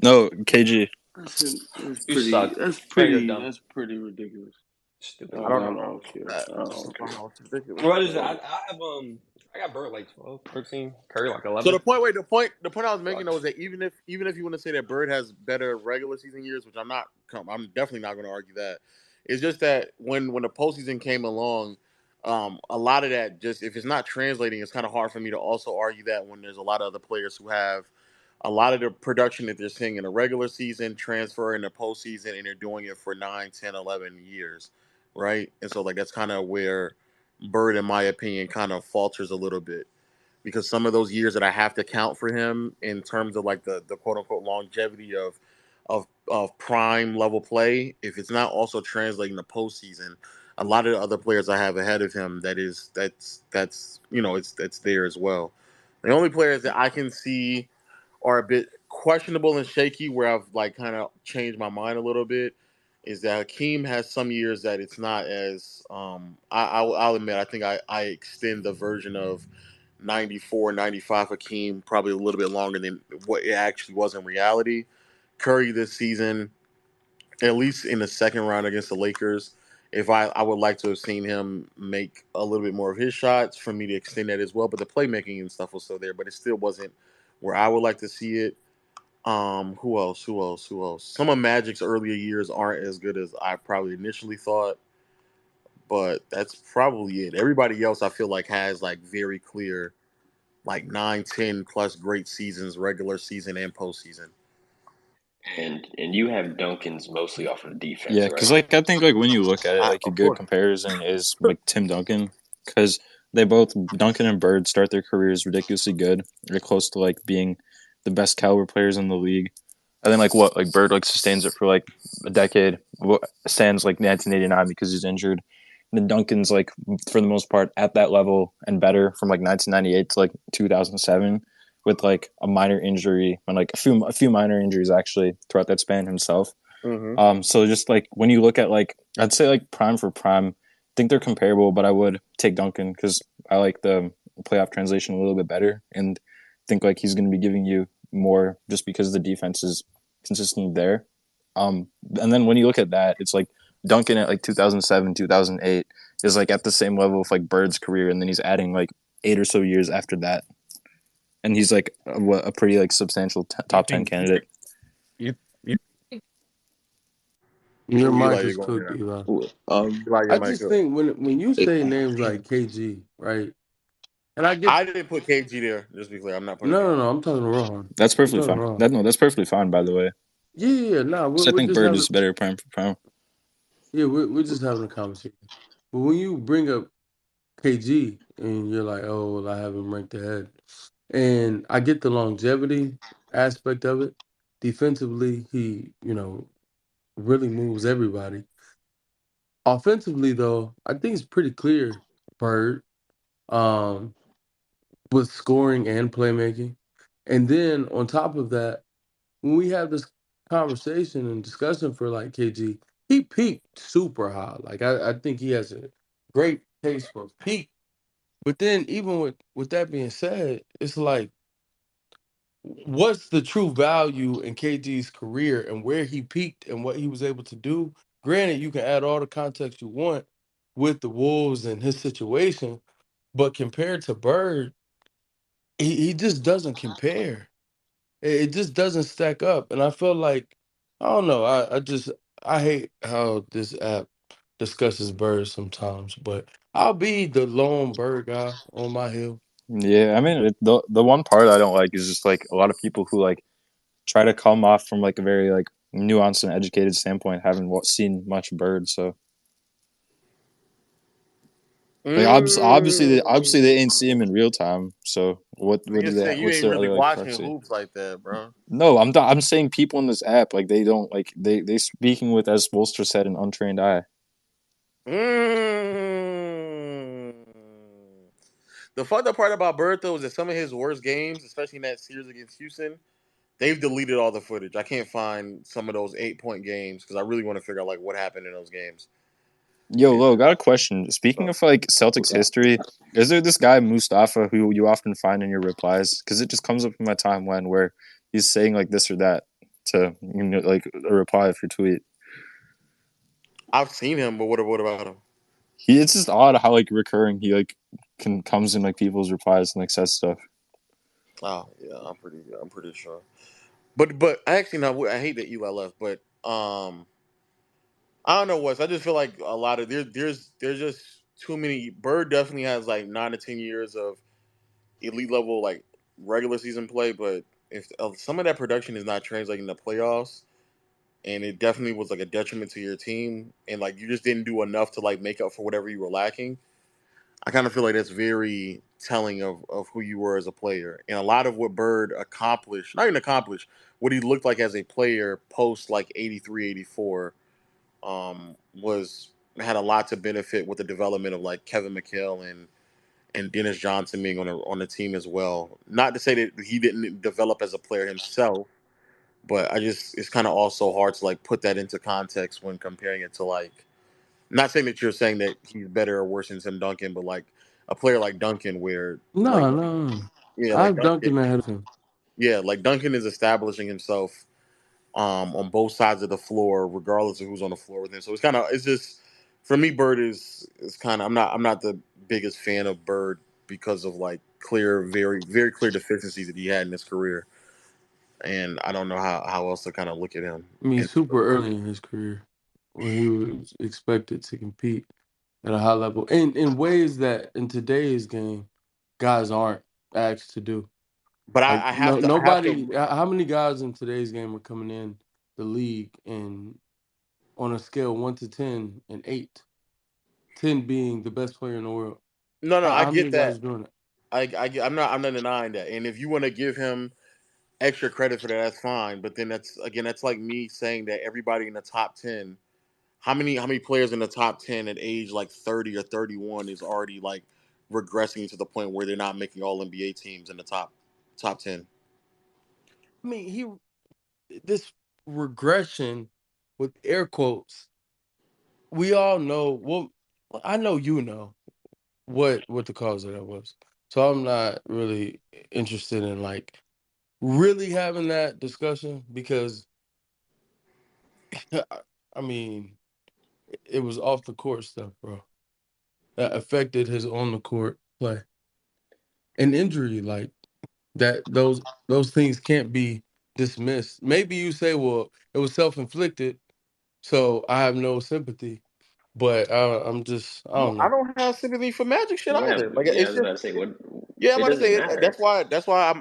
S9: No, KG.
S8: That's pretty ridiculous.
S4: Stupid.
S1: I don't know.
S4: It's ridiculous. What is it? I got Bird like 12, 13, Curry like 11.
S1: So the point I was making though is that even if you want to say that Bird has better regular season years, which I'm definitely not going to argue that. It's just that when the postseason came along, a lot of that just if it's not translating, it's kind of hard for me to also argue that when there's a lot of other players who have a lot of the production that they're seeing in the regular season transfer in the postseason, and they're doing it for 9, 10, 11 years, right? And so like that's kind of where Bird, in my opinion, kind of falters a little bit because some of those years that I have to count for him in terms of like the quote unquote longevity of prime level play, if it's not also translating to postseason, a lot of the other players I have ahead of him that's it's there as well. The only players that I can see are a bit questionable and shaky where I've like kind of changed my mind a little bit is that Hakeem has some years that it's not as I'll admit I think I extend the version of 94, 95 Hakeem probably a little bit longer than what it actually was in reality. Curry this season, at least in the second round against the Lakers, if I would like to have seen him make a little bit more of his shots for me to extend that as well. But the playmaking and stuff was still there, but it still wasn't where I would like to see it. Who else? Some of Magic's earlier years aren't as good as I probably initially thought, but that's probably it. Everybody else I feel like has like very clear, like 9, 10 plus great seasons, regular season and postseason.
S10: And you have Duncan's mostly off of defense,
S9: Yeah,
S10: right?
S9: because like I think like when you look at it, like a good comparison is like Tim Duncan because they both Duncan and Bird start their careers ridiculously good. They're close to like being the best caliber players in the league. And then like Bird like sustains it for like a decade, stands like 1989 because he's injured. And then Duncan's like for the most part at that level and better from like 1998 to like 2007 with like a minor injury and like a few minor injuries actually throughout that span himself.
S1: Mm-hmm.
S9: So just like when you look at like I'd say like prime for prime, I think they're comparable, but I would take Duncan because I like the playoff translation a little bit better and think like he's going to be giving you more just because the defense is consistently there. And then when you look at that, it's like Duncan at like 2007, 2008 is like at the same level with like Bird's career, and then he's adding like 8 or so years after that, and he's like a pretty like substantial top 10 candidate.
S8: Your mic is cooked, Eli. I just think when you say names like KG, right? And I
S1: didn't put KG there. Just be clear, I'm not putting.
S8: No. I'm talking to Rohan.
S9: That's perfectly fine. That's perfectly fine, by the way.
S8: Yeah. No,
S9: I think Bird is better prime for prime.
S8: Yeah, we're just having a conversation. But when you bring up KG and you're like, oh, well, I have him ranked ahead, and I get the longevity aspect of it. Defensively, he really moves everybody. Offensively, though, I think it's pretty clear, Bird, um, with scoring and playmaking. And then on top of that, when we have this conversation and discussion for like KG, he peaked super high. Like I think he has a great pace for peak. But then even with that being said, it's like what's the true value in KG's career and where he peaked and what he was able to do? Granted, you can add all the context you want with the Wolves and his situation, but compared to Bird, he just doesn't compare. It just doesn't stack up. And I feel like, I don't know, I hate how this app discusses Bird sometimes, but I'll be the lone Bird guy on my hill.
S9: Yeah, I mean the one part I don't like is just like a lot of people who like try to come off from like a very like nuanced and educated standpoint, haven't seen much Bird, so like obviously they ain't see him in real time. So what do
S1: Nigga
S9: they?
S1: said you
S9: What's
S1: ain't
S9: their
S1: really
S9: other like
S1: watching
S9: proxy?
S1: hoops like that, bro.
S9: No, I'm saying people in this app like they don't like they speaking with, as Bolster said, an untrained eye.
S1: The fucked up part about Bird though is that some of his worst games, especially in that series against Houston, they've deleted all the footage. I can't find some of those 8-point games because I really want to figure out like what happened in those games.
S9: Yo, Lo, got a question. Speaking of like Celtics history, is there this guy Mustafa who you often find in your replies? Because it just comes up in my timeline where he's saying like this or that to like a reply of your tweet.
S1: I've seen him, but what about him?
S9: It's just odd how like recurring he like comes in like people's replies and like says stuff.
S1: Oh yeah, I'm pretty sure. But actually, no, I hate that Eli left, but I don't know what. I just feel like a lot of there's just too many. Bird definitely has like 9 to 10 years of elite level like regular season play, but if some of that production is not translating to playoffs, and it definitely was like a detriment to your team, and like you just didn't do enough to like make up for whatever you were lacking. I kind of feel like that's very telling of who you were as a player, and a lot of what Bird accomplished, not even accomplished, what he looked like as a player post like 83, 84, was had a lot to benefit with the development of like Kevin McHale and Dennis Johnson being on the team as well. Not to say that he didn't develop as a player himself, but I just it's kind of also hard to like put that into context when comparing it to like not saying that you're saying that he's better or worse than Tim Duncan, but like a player like Duncan where like
S8: No.
S1: yeah,
S8: I
S1: like
S8: have
S1: Duncan
S8: Duncan ahead of him.
S1: yeah, like Duncan is establishing himself on both sides of the floor, regardless of who's on the floor with him. So it's just for me, Bird is kind of I'm not the biggest fan of Bird because of like very clear deficiencies that he had in his career, and I don't know how else to kind of look at him.
S8: I mean,
S1: And
S8: super early in his career when he was expected to compete at a high level in ways that in today's game guys aren't asked to do.
S1: but
S8: Like
S1: I have
S8: no
S1: to I have
S8: nobody.
S1: to
S8: How many guys in today's game are coming in the league and on a scale 1 to 10 and 8, 10 being the best player in the world?
S1: no I
S8: How
S1: get
S8: many guys
S1: that.
S8: are doing it?
S1: I'm not denying that, and if you want to give him extra credit for that, that's fine. But then that's like me saying that everybody in the top 10. How many players in the top 10 at age like 30 or 31 is already like regressing to the point where they're not making all NBA teams in the top 10?
S8: I mean, this regression with air quotes. We all know. Well, I know you know what the cause of that was. So I'm not really interested in like really having that discussion because I mean it was off the court stuff, bro. That affected his on the court play. An injury like that those things can't be dismissed. Maybe you say, well, it was self-inflicted, so I have no sympathy. But I'm just I don't
S1: I
S8: know.
S1: don't have sympathy for Magic shit
S10: Yeah,
S1: either. Like
S10: yeah. I
S1: it's
S10: was
S1: just
S10: about to say what.
S1: yeah, I'm
S10: It
S1: about to
S10: doesn't
S1: say
S10: matter.
S1: that's why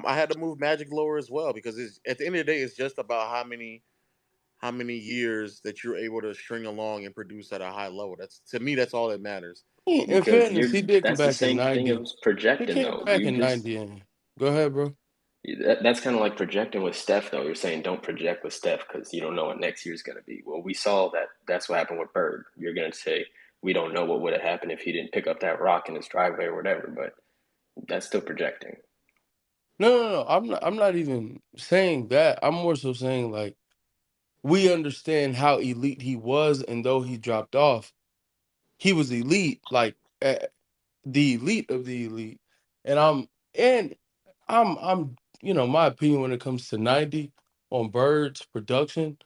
S1: I had to move Magic lower as well because it's at the end of the day it's just about how many years that you're able to string along and produce at a high level. That's to me that's all that matters.
S8: In
S10: Because
S8: fairness,
S10: you're
S8: he did come
S10: that's the
S8: back in
S10: same thing
S8: 90.
S10: as
S8: He
S10: projecting
S8: came
S10: though.
S8: back
S10: You
S8: in
S10: just
S8: 90. Go ahead, bro.
S10: That's kind of like projecting with Steph, though. You're saying don't project with Steph because you don't know what next year's going to be. Well, we saw that that's what happened with Bird. You're going to say we don't know what would have happened if he didn't pick up that rock in his driveway or whatever, but that's still projecting.
S8: No. I'm not even saying that. I'm more so saying like we understand how elite he was, and though he dropped off, he was elite, like the elite of the elite. And I'm my opinion when it comes to 90 on Bird's production.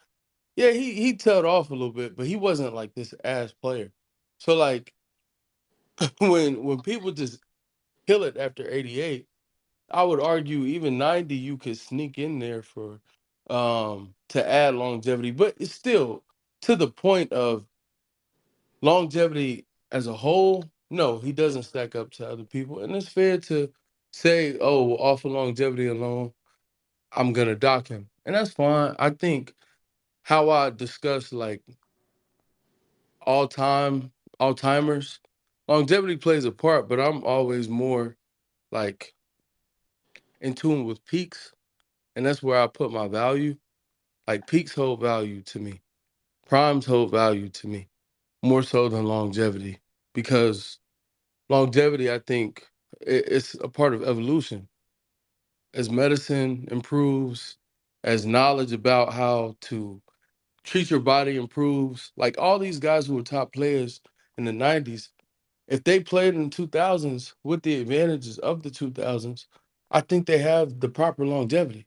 S8: Yeah, he tailed off a little bit, but he wasn't like this ass player. So like when people just kill it after 88, I would argue even 90 you could sneak in there for to add longevity, but it's still to the point of longevity as a whole. No, he doesn't stack up to other people, and it's fair to say, oh, off of longevity alone, I'm gonna dock him, and that's fine. I think how I discuss like all timers, longevity plays a part, but I'm always more like in tune with peaks, and that's where I put my value. Like peaks hold value to me, primes hold value to me, more so than longevity, because longevity, I think, it's a part of evolution. As medicine improves, as knowledge about how to treat your body improves, like all these guys who were top players in the 90s, if they played in the 2000s with the advantages of the 2000s, I think they have the proper longevity.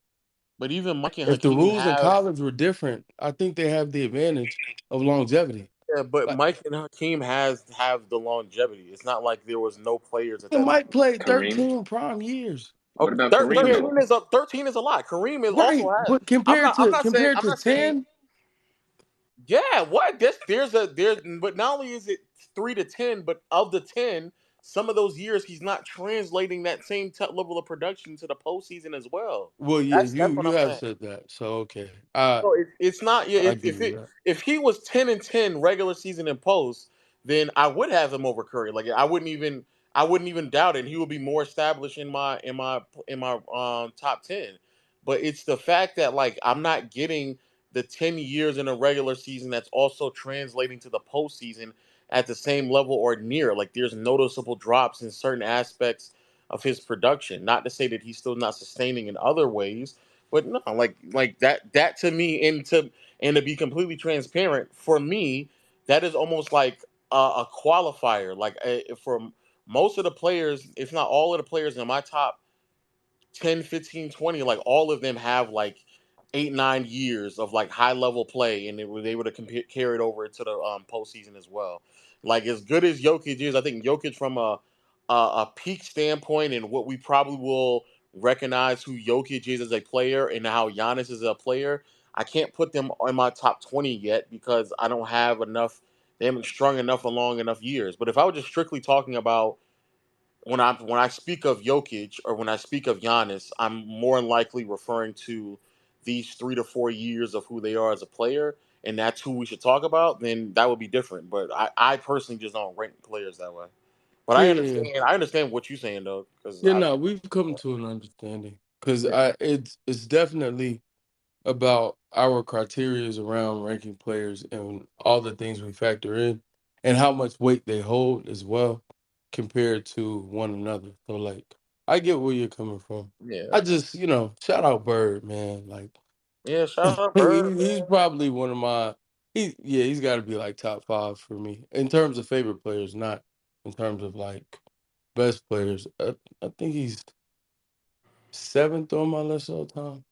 S1: But even Mike and
S8: If the
S1: Hakeem
S8: rules in
S1: have
S8: college were different, I think they have the advantage of longevity.
S1: yeah, but
S8: Like
S1: Mike and Hakeem have the longevity. It's not like there was no players at that time.
S8: Mike played
S10: Kareem?
S8: 13 prime years.
S10: What
S1: Okay,
S10: about Kareem, though?
S1: 13 is a lot. Kareem is also
S8: Right,
S1: has.
S8: but compared
S1: I'm
S8: to
S1: not saying
S8: compared
S1: I'm
S8: to
S1: not saying
S8: 10,
S1: yeah. What there's but not only is it 3 to 10, but of the 10, some of those years he's not translating that same level of production to the postseason as well.
S8: well, yeah,
S1: That's what
S8: you
S1: I'm
S8: have
S1: saying.
S8: said that. So okay. I
S1: So it's not yeah.
S8: I give
S1: If
S8: you
S1: it
S8: that.
S1: if he was 10-10 regular season and post, then I would have him over Curry. Like I wouldn't even doubt it. He would be more established in my top 10. But it's the fact that like I'm not getting the 10 years in a regular season that's also translating to the postseason at the same level or near. Like there's noticeable drops in certain aspects of his production. Not to say that he's still not sustaining in other ways, but no, like that to me, and to be completely transparent, for me, that is almost like a qualifier. Like for most of the players, if not all of the players in my top 10, 15, 20, like all of them have like 8, 9 years of like high level play, and they were able to carry it over into the postseason as well. Like as good as Jokic is, I think Jokic from a peak standpoint and what we probably will recognize who Jokic is as a player and how Giannis is a player, I can't put them on my top 20 yet because I don't have enough. They haven't strung enough along enough years. But if I was just strictly talking about when I speak of Jokic or when I speak of Giannis, I'm more than likely referring to these 3 to 4 years of who they are as a player, and that's who we should talk about. Then that would be different. But I personally just don't rank players that way. But
S8: Yeah, yeah, yeah.
S1: I understand what you're saying though, because
S8: Yeah, no, we've come to an understanding because
S1: yeah,
S8: it's definitely about our criterias around ranking players and all the things we factor in and how much weight they hold as well compared to one another. So like I get where you're coming from.
S1: yeah,
S8: I just, shout out Bird, man. Like
S1: yeah. Shout out Bird,
S8: he's
S1: man.
S8: probably one of my he's got to be like top 5 for me in terms of favorite players, not in terms of like best players. I think he's 7th on my list all time.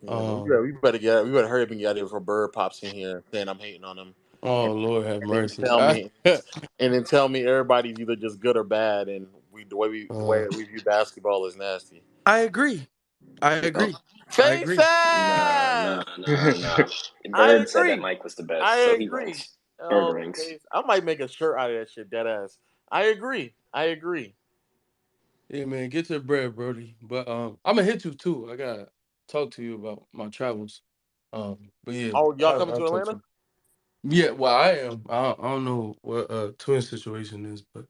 S1: Yeah, but we better hurry up and get out of here before Bird pops in here saying I'm hating on him,
S8: Oh
S1: and,
S8: Lord have
S1: and then
S8: mercy.
S1: tell me and then tell me everybody's either just good or bad, and the way
S8: Uh,
S1: we view basketball is nasty.
S8: I agree. I
S10: Oh,
S8: agree. I
S1: Face
S8: agree.
S10: nah.
S1: ass. I
S10: Bird said that
S1: agree.
S10: Mike was the best,
S1: I
S10: so he
S1: agree.
S10: wins. Bird
S1: Oh,
S10: rings.
S1: Face. I might make a shirt out of that shit, dead ass. I agree. I agree.
S8: Yeah, man, get your bread, Brody. But I'm gonna hit you too. I gotta talk to you about my travels. But yeah,
S1: Oh, y'all coming
S8: I'll
S1: to
S8: talk to
S1: Atlanta?
S8: you. Yeah, well, I am. I don't know what twin situation is, but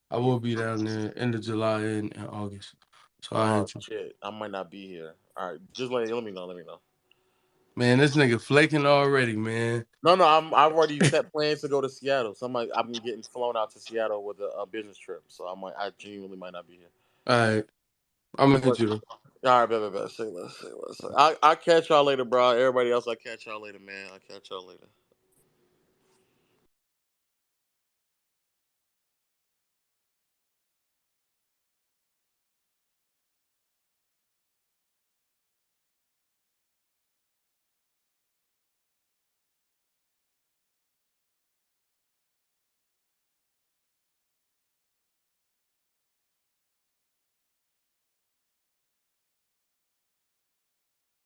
S8: I will be down there end of July and August. So I
S1: Oh
S8: hit you.
S1: shit, I might not be here. All right, just let me know. Let me know.
S8: Man, this nigga flaking already, man.
S1: No, I've already set plans to go to Seattle. So I'm getting flown out to Seattle with a business trip. So I genuinely might not be here.
S8: All right. I'm going to hit
S1: But,
S8: you, though.
S1: all right, bet. Say less. I'll catch y'all later, bro. Everybody else, I'll catch y'all later, man. I'll catch y'all later.